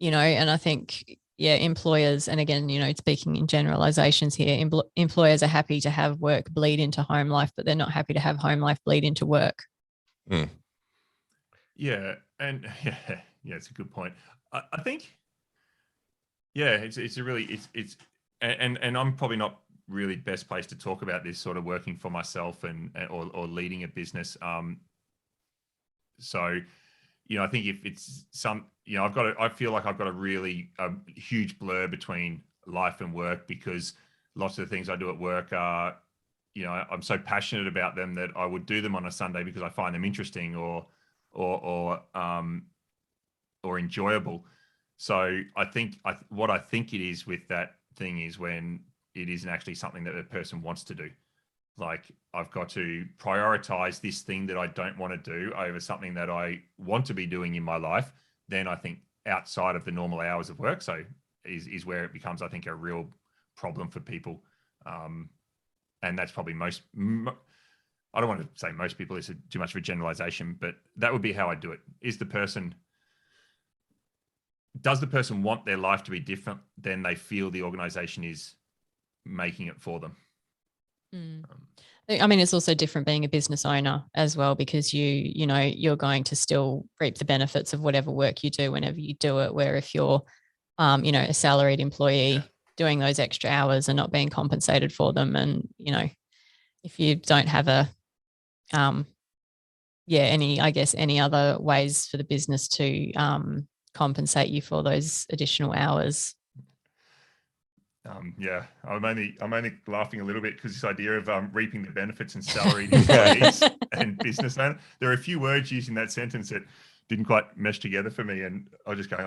and I think, employers, and again, speaking in generalizations here, employers are happy to have work bleed into home life, but they're not happy to have home life bleed into work. Yeah. And it's a good point. I think, it's a really, and I'm probably not really best placed to talk about this sort of working for myself or leading a business. So, I think if it's I feel like I've got a really huge blur between life and work, because lots of the things I do at work are, I'm so passionate about them that I would do them on a Sunday because I find them interesting or enjoyable. So I think what I think it is with that thing is when it isn't actually something that a person wants to do. Like, I've got to prioritize this thing that I don't want to do over something that I want to be doing in my life. Then I think outside of the normal hours of work, so is where it becomes, I think, a real problem for people. And that's probably I don't want to say most people, it's too much of a generalization, but that would be how I do it. Does the person want their life to be different than they feel the organization is making it for them? I mean, it's also different being a business owner as well, because you're going to still reap the benefits of whatever work you do whenever you do it. Where if you're, a salaried employee doing those extra hours and not being compensated for them, and if you don't have any other ways for the business to compensate you for those additional hours. I'm only laughing a little bit because this idea of reaping the benefits and salaried employees and business owner, there are a few words used in that sentence that didn't quite mesh together for me, and I was just going,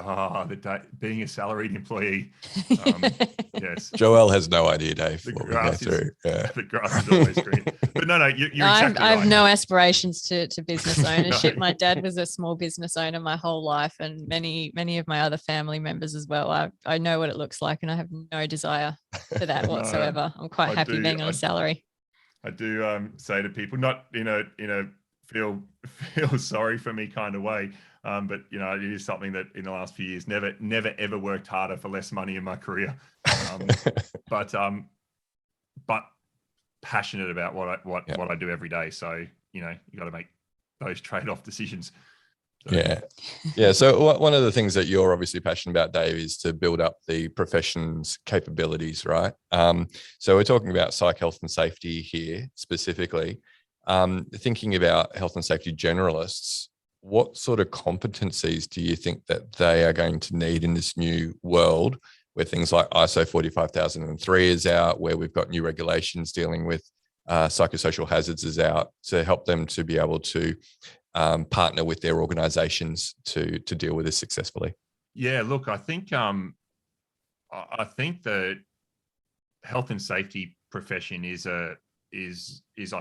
being a salaried employee. Yes, Joelle has no idea, Dave. The grass is always green. But no, you're exactly right. I have no aspirations to business ownership. No. My dad was a small business owner my whole life, and many of my other family members as well. I know what it looks like, and I have no desire for that whatsoever. I'm quite happy being on a salary. I do say to people, not in a feel sorry for me kind of way, but it is something that in the last few years never ever worked harder for less money in my career, but passionate about what I do every day. So you got to make those trade-off decisions. So. Yeah. So one of the things that you're obviously passionate about, Dave, is to build up the profession's capabilities, right? So we're talking about psych health and safety here specifically. Thinking about health and safety generalists, what sort of competencies do you think that they are going to need in this new world where things like ISO 45003 is out, where we've got new regulations dealing with psychosocial hazards is out, to help them to be able to partner with their organizations to deal with this successfully? Yeah, look, I think the health and safety profession is I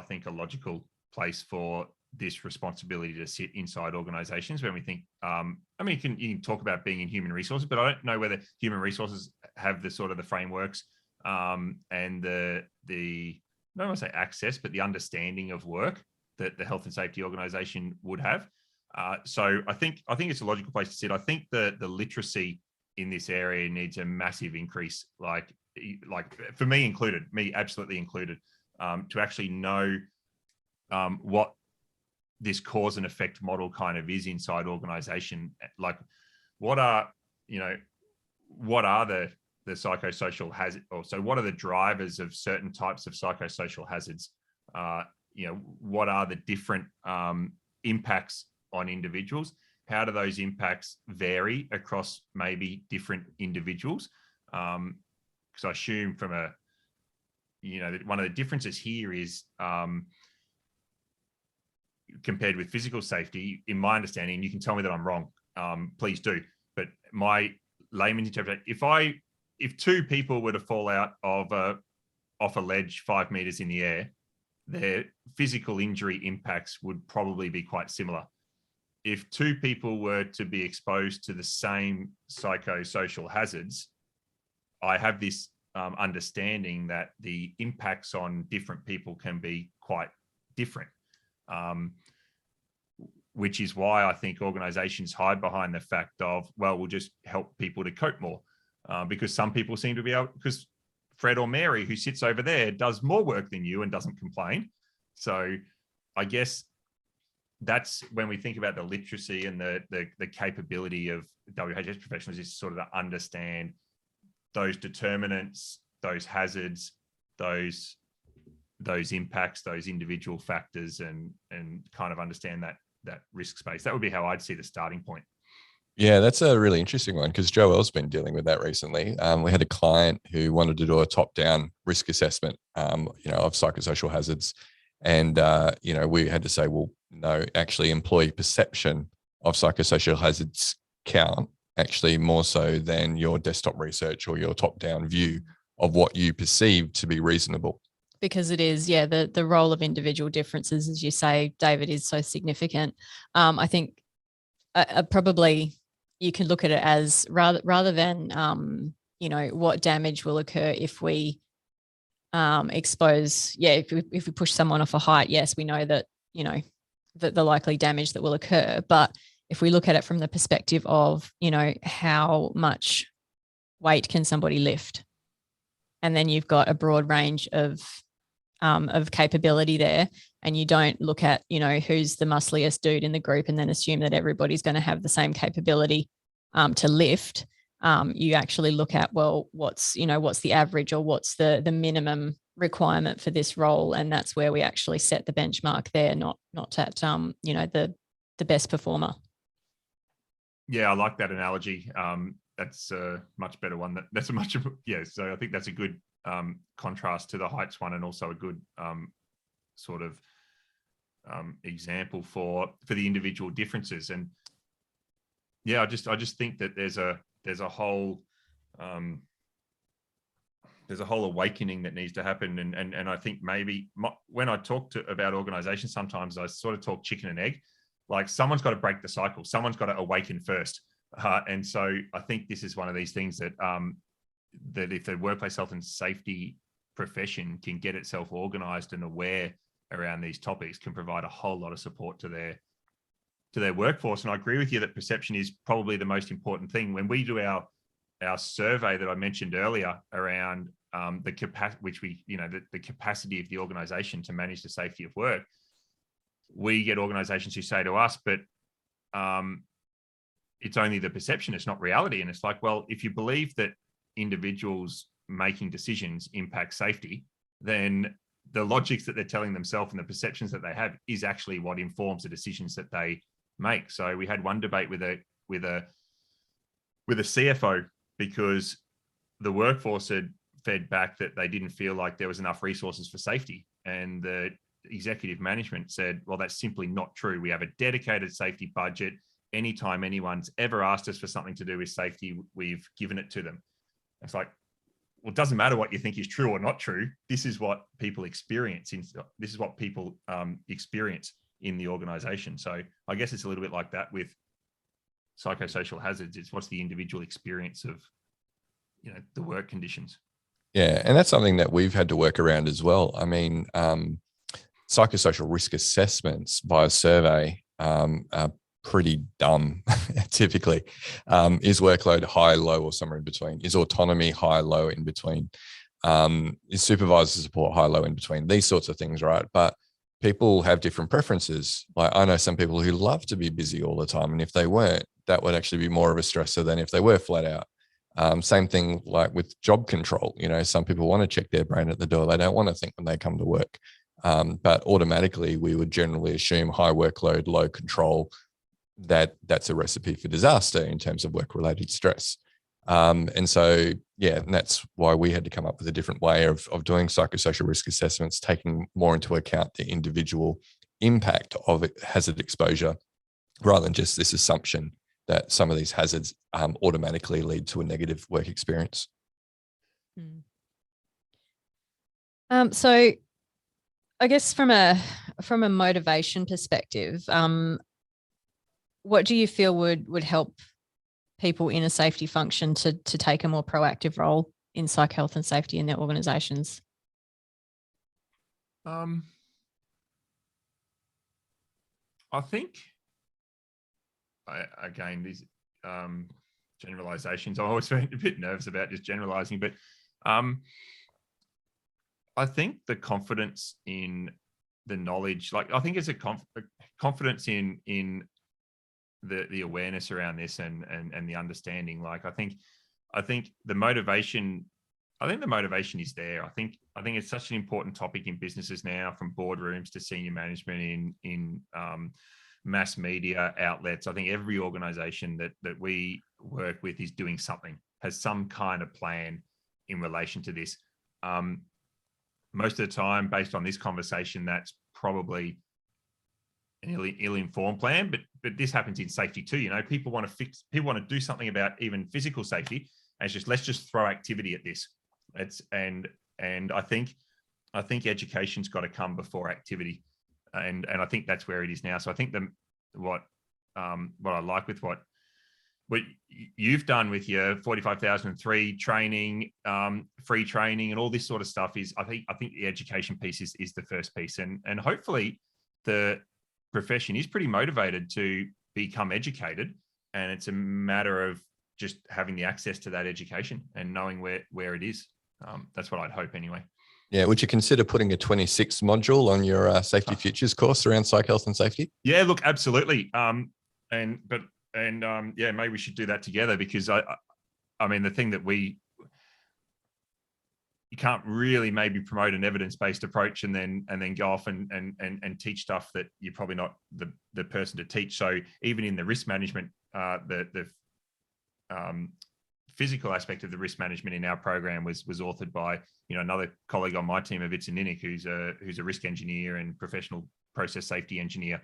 think a logical place for this responsibility to sit inside organizations. When we think, you can talk about being in human resources, but I don't know whether human resources have the sort of the frameworks and the I don't want to say access, but the understanding of work that the health and safety organization would have. So I think it's a logical place to sit. I think the literacy in this area needs a massive increase, like for me included, me absolutely included, to actually know what this cause and effect model kind of is inside organization. Like what are the psychosocial hazards, or so what are the drivers of certain types of psychosocial hazards? What are the different impacts on individuals? How do those impacts vary across maybe different individuals? Because I assume from one of the differences here is compared with physical safety, in my understanding, you can tell me that I'm wrong, please do. But my layman's interpretation, if two people were to fall out off a ledge 5 meters in the air, their physical injury impacts would probably be quite similar. If two people were to be exposed to the same psychosocial hazards, I have this understanding that the impacts on different people can be quite different, which is why I think organizations hide behind the fact of, well, we'll just help people to cope more, because some people seem to be able, because Fred or Mary, who sits over there, does more work than you and doesn't complain. So I guess that's when we think about the literacy and the capability of WHS professionals, is sort of to understand those determinants, those hazards, those impacts, those individual factors, and kind of understand that risk space. That would be how I'd see the starting point. Yeah, that's a really interesting one, because Joel's been dealing with that recently. We had a client who wanted to do a top-down risk assessment, of psychosocial hazards. And, we had to say, well, no, actually employee perception of psychosocial hazards count actually more so than your desktop research or your top-down view of what you perceive to be reasonable. Because it is, the role of individual differences, as you say, David, is so significant. I think probably you can look at it as rather than, what damage will occur if we expose, if we push someone off a height, yes, we know that, that the likely damage that will occur. But if we look at it from the perspective of, how much weight can somebody lift? And then you've got a broad range of capability there, and you don't look at, who's the muscliest dude in the group and then assume that everybody's going to have the same capability to lift. You actually look at, well, what's the average, or what's the minimum requirement for this role, and that's where we actually set the benchmark there, not at the best performer. Yeah, I like that analogy. That's a much better one. So I think that's a good contrast to the heights one, and also a good sort of example for the individual differences. And yeah, I just think that there's a whole awakening that needs to happen. And I think maybe when I talk about organizations, sometimes I sort of talk chicken and egg. Like, someone's got to break the cycle. Someone's got to awaken first. And so I think this is one of these things that that if the workplace health and safety profession can get itself organized and aware around these topics, can provide a whole lot of support to their workforce. And I agree with you that perception is probably the most important thing. When we do our survey that I mentioned earlier around the capacity of the organization to manage the safety of work, we get organizations who say to us, but it's only the perception, it's not reality. And it's like, well, if you believe that individuals making decisions impact safety, then the logics that they're telling themselves and the perceptions that they have is actually what informs the decisions that they make. So we had one debate with a CFO, because the workforce had fed back that they didn't feel like there was enough resources for safety. the executive management said, well, that's simply not true. We have a dedicated safety budget. Anytime anyone's ever asked us for something to do with safety, we've given it to them. It's like, well, it doesn't matter what you think is true or not true. This is what people experience. This is what people experience in the organization. So I guess it's a little bit like that with psychosocial hazards. It's what's the individual experience of, the work conditions. Yeah. And that's something that we've had to work around as well. I mean, psychosocial risk assessments by a survey are pretty dumb typically. Is workload high, low, or somewhere in between? Is autonomy high, low, in between? Is supervisor support high, low, in between? These sorts of things, right? But people have different preferences. Like I know some people who love to be busy all the time, and if they weren't, that would actually be more of a stressor than if they were flat out. Same thing like with job control. Some people want to check their brain at the door. They don't want to think when they come to work. But automatically we would generally assume high workload, low control, that's a recipe for disaster in terms of work-related stress. And so, and that's why we had to come up with a different way of doing psychosocial risk assessments, taking more into account the individual impact of hazard exposure, rather than just this assumption that some of these hazards automatically lead to a negative work experience. So I guess from a motivation perspective, what do you feel would help people in a safety function to take a more proactive role in psych health and safety in their organizations? I think, again, these generalizations, I'm always a bit nervous about just generalizing, but I think the confidence in the knowledge, I think it's a confidence in the awareness around this and the understanding. I think the motivation is there. I think it's such an important topic in businesses now, from boardrooms to senior management in mass media outlets. I think every organization that we work with is doing something, has some kind of plan in relation to this. Most of the time, based on this conversation, that's probably an ill-informed plan, but this happens in safety too. People want to do something about even physical safety, and it's just, let's just throw activity at this. And I think education's got to come before activity, and I think that's where it is now. So I think what I like with what you've done with your 45,003 training, free training, and all this sort of stuff is, I think the education piece is the first piece, and hopefully the profession is pretty motivated to become educated, and it's a matter of just having the access to that education and knowing where it is. That's what I'd hope anyway. Yeah. Would you consider putting a 26 module on your Safety Futures course around psych health and safety? Yeah, look, absolutely. Maybe we should do that together, because I mean, the thing that you can't really maybe promote an evidence-based approach and then go off and teach stuff that you're probably not the person to teach. So even in the risk management, the physical aspect of the risk management in our program was authored by another colleague on my team, Avitsa Ninik, who's a risk engineer and professional process safety engineer.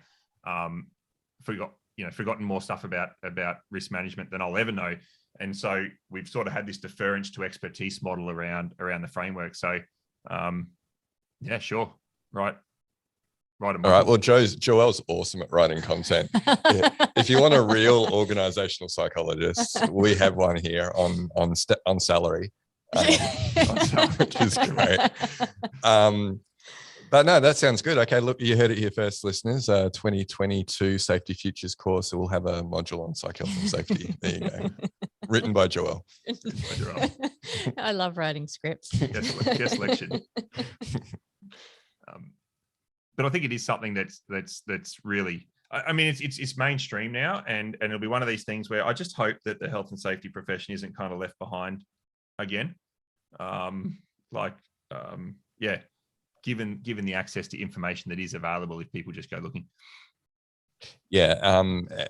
Forgotten more stuff about risk management than I'll ever know. And so we've sort of had this deference to expertise model around the framework. So, sure. Right. All right. Well, Joelle's awesome at writing content. Yeah. If you want a real organizational psychologist, we have one here on salary, which is great. But no, that sounds good. Okay, look, you heard it here first, listeners. 2022 Safety Futures course. So we'll have a module on psych health and safety. There you go. Written by Joelle. I love writing scripts. Guest lecture. But I think it is something that's really, I mean, it's mainstream now, and it'll be one of these things where I just hope that the health and safety profession isn't kind of left behind again. Given the access to information that is available if people just go looking. Yeah,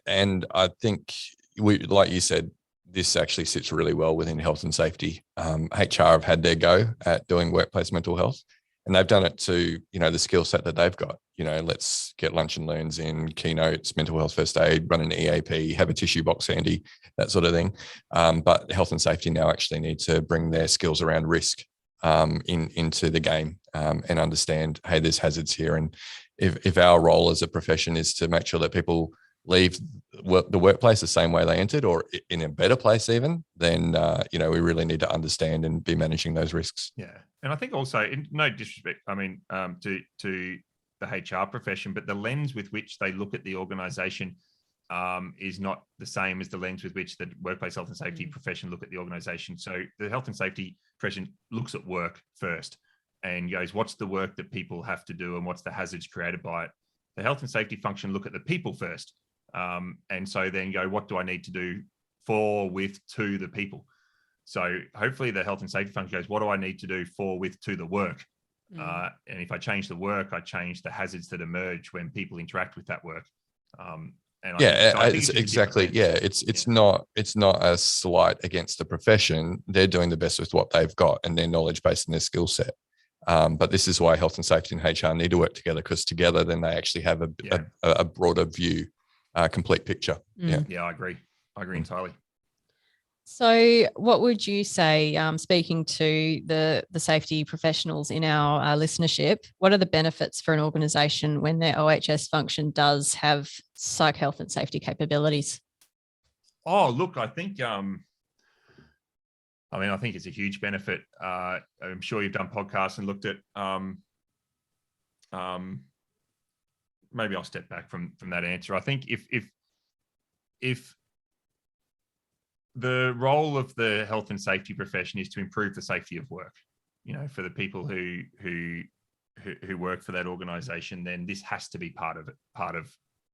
and I think like you said, this actually sits really well within health and safety. HR have had their go at doing workplace mental health, And they've done it to, the skill set that they've got. Let's get lunch and learns in, keynotes, mental health first aid, run an EAP, have a tissue box handy, that sort of thing. But health and safety now actually need to bring their skills around risk into the game and understand, hey, there's hazards here. And if our role as a profession is to make sure that people leave the workplace the same way they entered, or in a better place even, then we really need to understand and be managing those risks. Yeah, and I think also, no disrespect, I mean, to the HR profession, but the lens with which they look at the organisation is not the same as the lens with which the workplace health and safety profession look at the organisation. So the health and safety profession looks at work first and goes, what's the work that people have to do and what's the hazards created by it? The health and safety function look at the people first. And so then go, what do I need to do for, with, to the people? So hopefully the health and safety function goes, what do I need to do for, with, to the work? And if I change the work, I change the hazards that emerge when people interact with that work. It's exactly. Yeah, it's not a slight against the profession. They're doing the best with what they've got and their knowledge base and their skill set. But this is why health and safety and HR need to work together, because together then they actually have a broader view, complete picture. Yeah, I agree entirely. So what would you say, speaking to the safety professionals in our listenership, what are the benefits for an organisation when their OHS function does have psych health and safety capabilities? Oh, look, I think I think it's a huge benefit. I'm sure you've done podcasts and looked at maybe I'll step back from that answer. I think if the role of the health and safety profession is to improve the safety of work, for the people who work for that organisation, then this has to be part of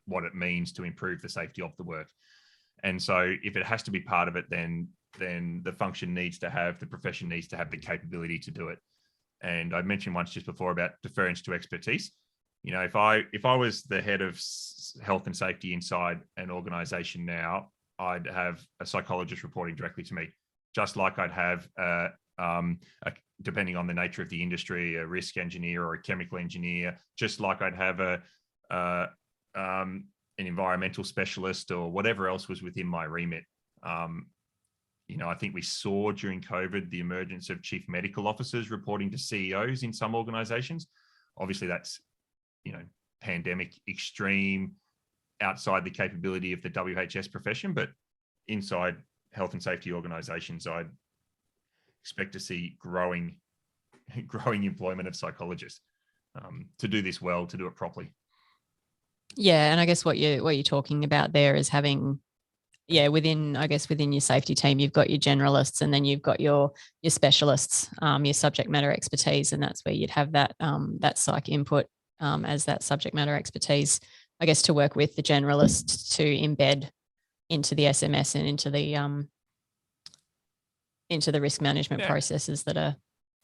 what it means to improve the safety of the work. And so if it has to be part of it, then the function the profession needs to have the capability to do it. And I mentioned once just before about deference to expertise. If I was the head of health and safety inside an organisation now, I'd have a psychologist reporting directly to me, just like I'd have, depending on the nature of the industry, a risk engineer or a chemical engineer, just like I'd have an environmental specialist or whatever else was within my remit. I think we saw during COVID the emergence of chief medical officers reporting to CEOs in some organizations. Obviously, that's, pandemic extreme, outside the capability of the WHS profession, but inside health and safety organizations, I'd expect to see growing employment of psychologists to do this well, to do it properly. Yeah, and I guess what you're talking about there is having, within your safety team, you've got your generalists and then you've got your specialists, your subject matter expertise, and that's where you'd have that psych input as that subject matter expertise, I guess, to work with the generalist to embed into the SMS and into the risk management processes that are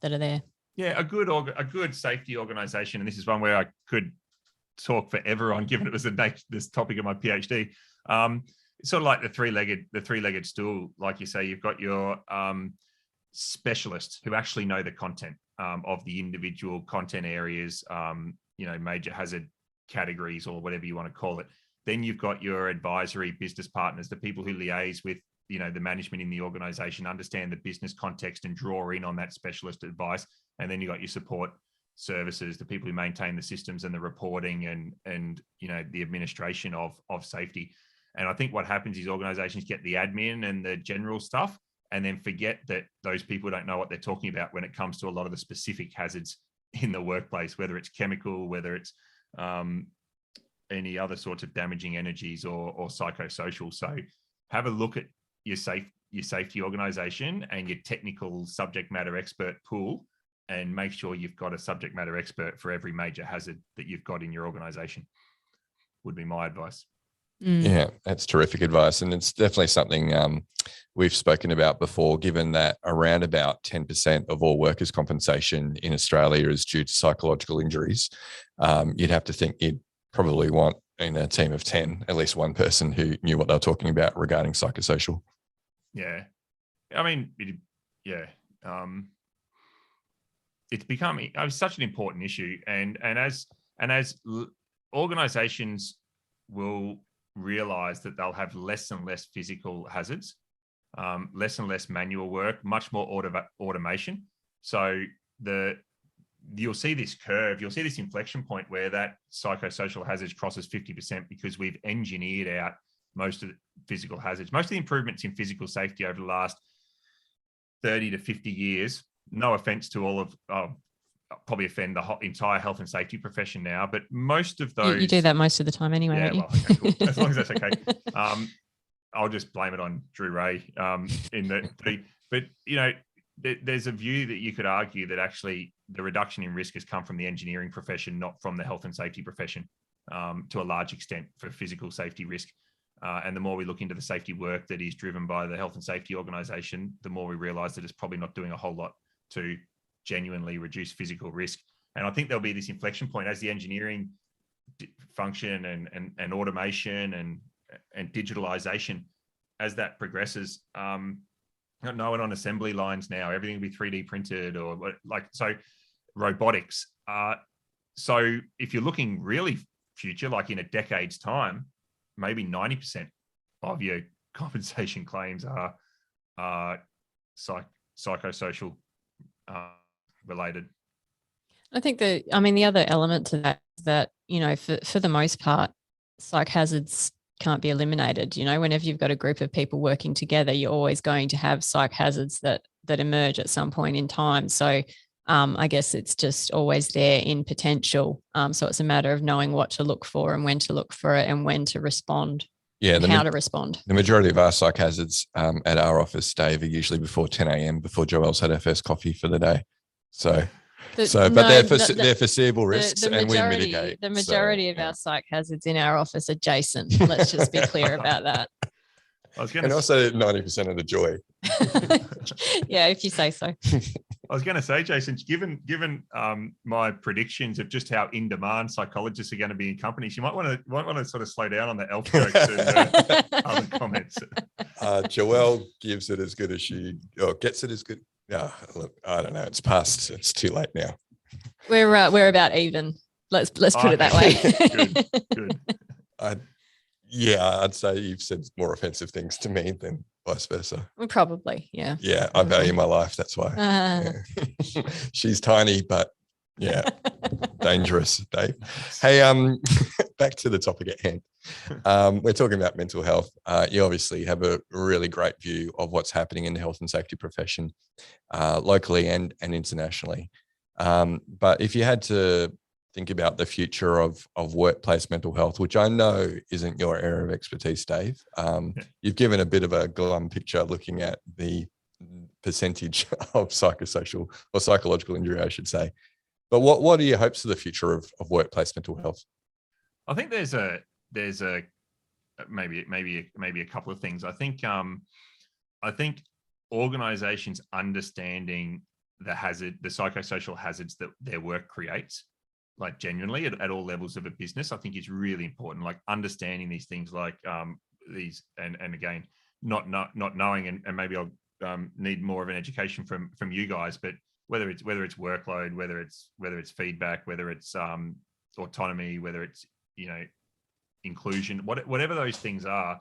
there. Yeah, a good safety organization, and this is one where I could talk forever on, given it was this topic of my PhD. It's sort of like the three-legged stool. Like you say, you've got your specialists who actually know the content of the individual content areas, major hazard categories or whatever you want to call it. Then you've got your advisory business partners, the people who liaise with, the management in the organization, understand the business context and draw in on that specialist advice. And then you've got your support services, the people who maintain the systems and the reporting and the administration of safety. And I think what happens is organizations get the admin and the general stuff and then forget that those people don't know what they're talking about when it comes to a lot of the specific hazards in the workplace, whether it's chemical, whether it's any other sorts of damaging energies or psychosocial. So have a look at your safety organization and your technical subject matter expert pool, and make sure you've got a subject matter expert for every major hazard that you've got in your organization, would be my advice. Yeah, that's terrific advice. And it's definitely something we've spoken about before, given that around about 10% of all workers' compensation in Australia is due to psychological injuries. You'd have to think you'd probably want, in a team of 10, at least one person who knew what they were talking about regarding psychosocial. Yeah. I mean, it's becoming such an important issue, and as organizations will realize that they'll have less and less physical hazards, less and less manual work, much more automation. So you'll see this curve, you'll see this inflection point where that psychosocial hazards crosses 50% because we've engineered out most of the physical hazards. Most of the improvements in physical safety over the last 30 to 50 years, no offense to all of, probably offend the entire health and safety profession now, but most of those... You do that most of the time anyway, yeah, don't you? well, okay, cool. As long as that's okay. I'll just blame it on Drew Ray but there's a view that you could argue that actually the reduction in risk has come from the engineering profession, not from the health and safety profession, to a large extent for physical safety risk. And the more we look into the safety work that is driven by the health and safety organization, the more we realize that it's probably not doing a whole lot to genuinely reduce physical risk. And I think there'll be this inflection point as the engineering function and automation and digitalization, as that progresses. No one on assembly lines now, everything will be 3D printed so robotics. So if you're looking really future, like in a decade's time, maybe 90% of your compensation claims are psychosocial related. I think the other element to that is that, for the most part, psych hazards can't be eliminated. Whenever you've got a group of people working together, you're always going to have psych hazards that emerge at some point in time. So I guess it's just always there in potential. So it's a matter of knowing what to look for and when to look for it and when to respond. Yeah, and how to respond. The majority of our psych hazards at our office, Dave, are usually before 10 a.m, before Joelle's had her first coffee for the day. They're foreseeable risks, and we mitigate. The majority of our psych hazards in our office are Jason. Let's just be clear about that. And also 90% of the joy. Yeah, if you say so. I was going to say, Jason, given my predictions of just how in demand psychologists are going to be in companies, you might want to sort of slow down on the elf jokes and other comments. Joelle gives it as good as gets it as good. Look, I don't know. It's past. It's too late now. We're about even. Let's put it that way. Good. I'd say you've said more offensive things to me than vice versa. Probably, yeah. Yeah, I value my life. That's why. Yeah. She's tiny, but yeah, dangerous, Dave. Hey, back to the topic at hand. We're talking about mental health. You obviously have a really great view of what's happening in the health and safety profession, locally and internationally. But if you had to think about the future of workplace mental health, which I know isn't your area of expertise, Dave. You've given a bit of a glum picture looking at the percentage of psychosocial or psychological injury, I should say. But what are your hopes for the future of workplace mental health? I think there's a maybe a couple of things. I think organizations understanding the psychosocial hazards that their work creates, like genuinely at all levels of a business, I think is really important. Like understanding these things, like these, and again, not knowing, and maybe I'll need more of an education from you guys, but whether it's workload, whether it's feedback, whether it's autonomy, whether it's inclusion, whatever those things are,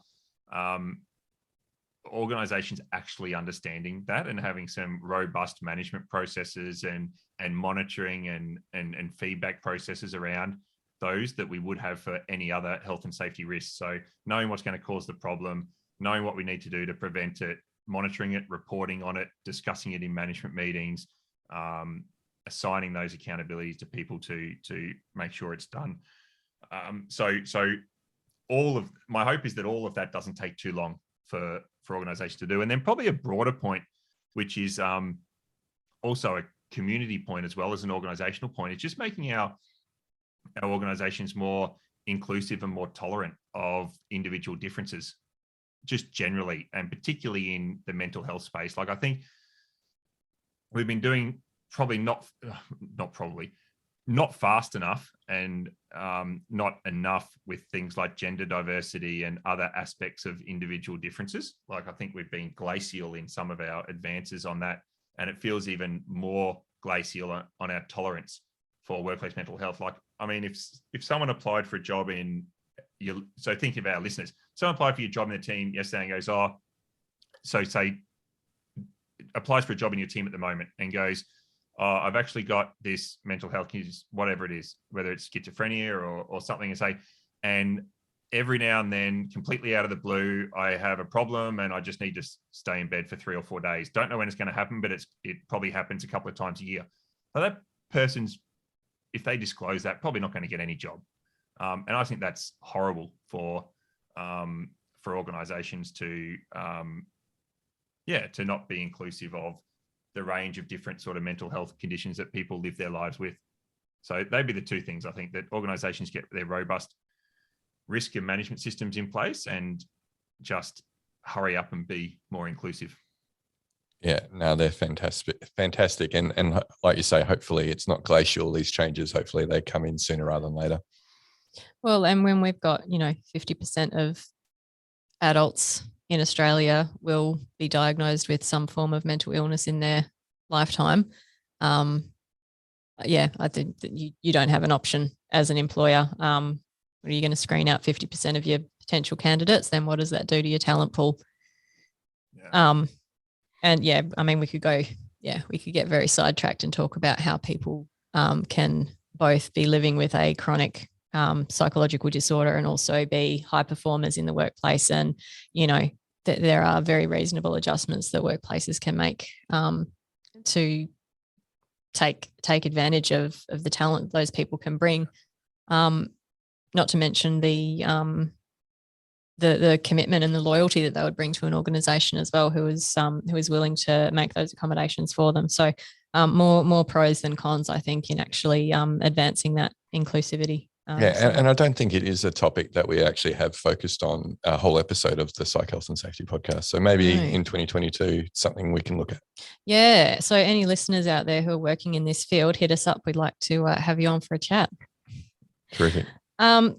organizations actually understanding that and having some robust management processes and monitoring and feedback processes around those that we would have for any other health and safety risks. So knowing what's going to cause the problem, knowing what we need to do to prevent it, monitoring it, reporting on it, discussing it in management meetings, assigning those accountabilities to people to make sure it's done. So my hope is that all of that doesn't take too long for organizations to do. And then probably a broader point, which is also a community point as well as an organizational point, is just making our organizations more inclusive and more tolerant of individual differences, just generally, and particularly in the mental health space. Like I think we've been doing not fast enough and not enough with things like gender diversity and other aspects of individual differences. Like I think we've been glacial in some of our advances on that, and it feels even more glacial on our tolerance for workplace mental health. Like, I mean, if someone applied for a job so think of our listeners, someone applied for your job in the team yesterday and goes, say applies for a job in your team at the moment and goes, I've actually got this mental health, whatever it is, whether it's schizophrenia or something, and every now and then, completely out of the blue, I have a problem and I just need to stay in bed for 3 or 4 days. Don't know when it's going to happen, but it probably happens a couple of times a year. Well, that person's, if they disclose that, probably not going to get any job. And I think that's horrible for organizations to not be inclusive of the range of different sort of mental health conditions that people live their lives with. So they'd be the two things, I think, that organizations get their robust risk and management systems in place and just hurry up and be more inclusive. Yeah, no, they're fantastic. And like you say, hopefully it's not glacial, these changes. Hopefully they come in sooner rather than later. Well, and when we've got, 50% of adults in Australia will be diagnosed with some form of mental illness in their lifetime. I think that you don't have an option as an employer. Are you going to screen out 50% of your potential candidates? Then what does that do to your talent pool? Yeah. We could get very sidetracked and talk about how people can both be living with a chronic psychological disorder and also be high performers in the workplace. And, there are very reasonable adjustments that workplaces can make to take advantage of the talent those people can bring. Not to mention the commitment and the loyalty that they would bring to an organisation as well, who is willing to make those accommodations for them. So more pros than cons, I think, in actually advancing that inclusivity. And I don't think it is a topic that we actually have focused on a whole episode of the Psych, Health and Safety podcast. So maybe in 2022, something we can look at. Yeah. So any listeners out there who are working in this field, hit us up. We'd like to have you on for a chat. Terrific.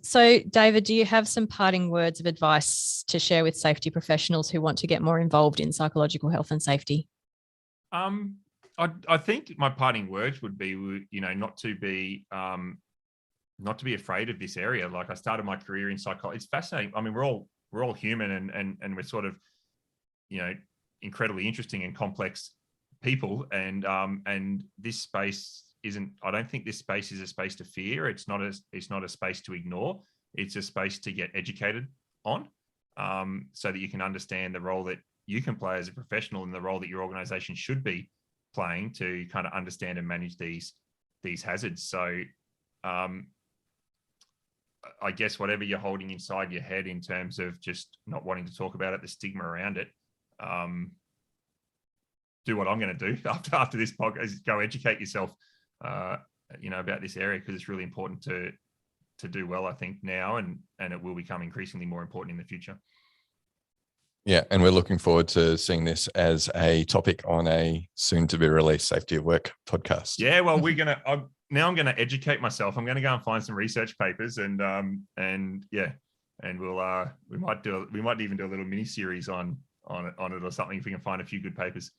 So David, do you have some parting words of advice to share with safety professionals who want to get more involved in psychological health and safety? I think my parting words would be, not to be afraid of this area. Like, I started my career in psychology. It's fascinating. I mean, we're all human and we're sort of, incredibly interesting and complex people. And this space I don't think this space is a space to fear. It's not a space to ignore. It's a space to get educated on, so that you can understand the role that you can play as a professional and the role that your organization should be playing to kind of understand and manage these hazards. So I guess whatever you're holding inside your head in terms of just not wanting to talk about it, the stigma around it, do what I'm going to do after this podcast, go educate yourself, about this area, because it's really important to do well, I think, now, and it will become increasingly more important in the future. Yeah, and we're looking forward to seeing this as a topic on a soon-to-be-released Safety at Work podcast. Yeah, well, I'm going to educate myself. I'm going to go and find some research papers, and we might even do a little mini series on it or something if we can find a few good papers.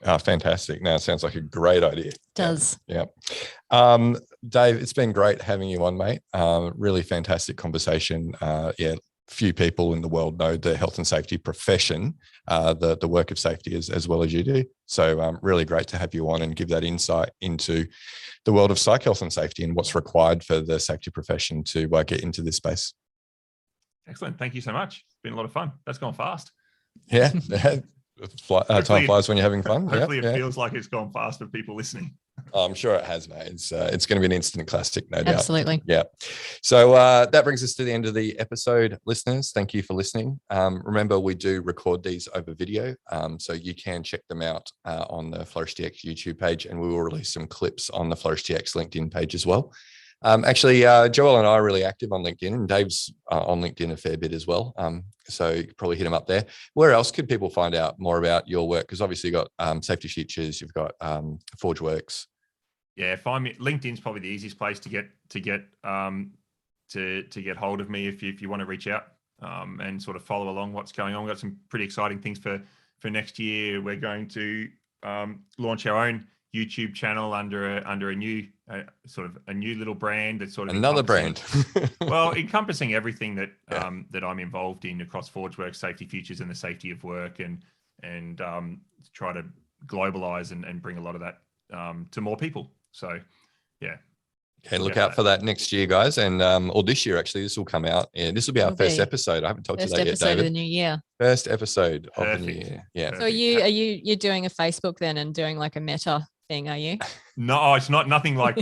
Oh, fantastic. Now, it sounds like a great idea. It does. Yeah. Dave, it's been great having you on, mate. Really fantastic conversation. Few people in the world know the health and safety profession, the work of safety as well as you do. So really great to have you on and give that insight into the world of psych health and safety and what's required for the safety profession to get into this space. Excellent. Thank you so much. It's been a lot of fun. That's gone fast. Yeah. Time flies when you're having fun. Hopefully it feels like it's gone fast for people listening. I'm sure it has, mate. It's going to be an instant classic, no doubt. Absolutely. Yeah. So that brings us to the end of the episode, listeners. Thank you for listening. Remember, we do record these over video, so you can check them out on the FlourishTX YouTube page, and we will release some clips on the FlourishTX LinkedIn page as well. Actually, Joel and I are really active on LinkedIn, and Dave's on LinkedIn a fair bit as well. So you could probably hit him up there. Where else could people find out more about your work? Because obviously you've got Safety Futures, you've got ForgeWorks. Yeah, find me. LinkedIn's probably the easiest place to get hold of me if you want to reach out and sort of follow along what's going on. We've got some pretty exciting things for next year. We're going to launch our own YouTube channel under a new sort of a new little brand that's sort of another brand. Well, encompassing everything that that I'm involved in across Forge Work, Safety Futures, and the safety of work, and try to globalize and bring a lot of that to more people. So, yeah. Okay, look out for that next year, guys, and or this year actually. This will come out, and this will be our first episode. I haven't told you that yet, David. First episode of the new year. First episode of the new year. Yeah. So you're doing a Facebook then and doing like a meta thing, are you? No, it's nothing quite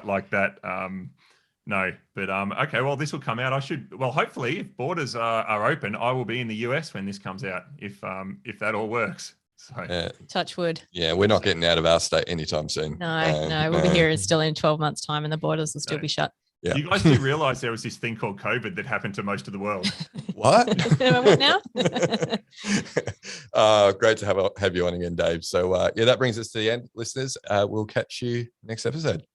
like that. No, but okay. Well, this will come out. Hopefully, if borders are open, I will be in the US when this comes out. If that all works. So touch wood. Yeah, we're not getting out of our state anytime soon. No, we'll be here still in 12 months' time, and the borders will still be shut. Yeah. You guys do realize there was this thing called COVID that happened to most of the world? What? What now? Great to have you on again, Dave. So that brings us to the end, listeners. We'll catch you next episode.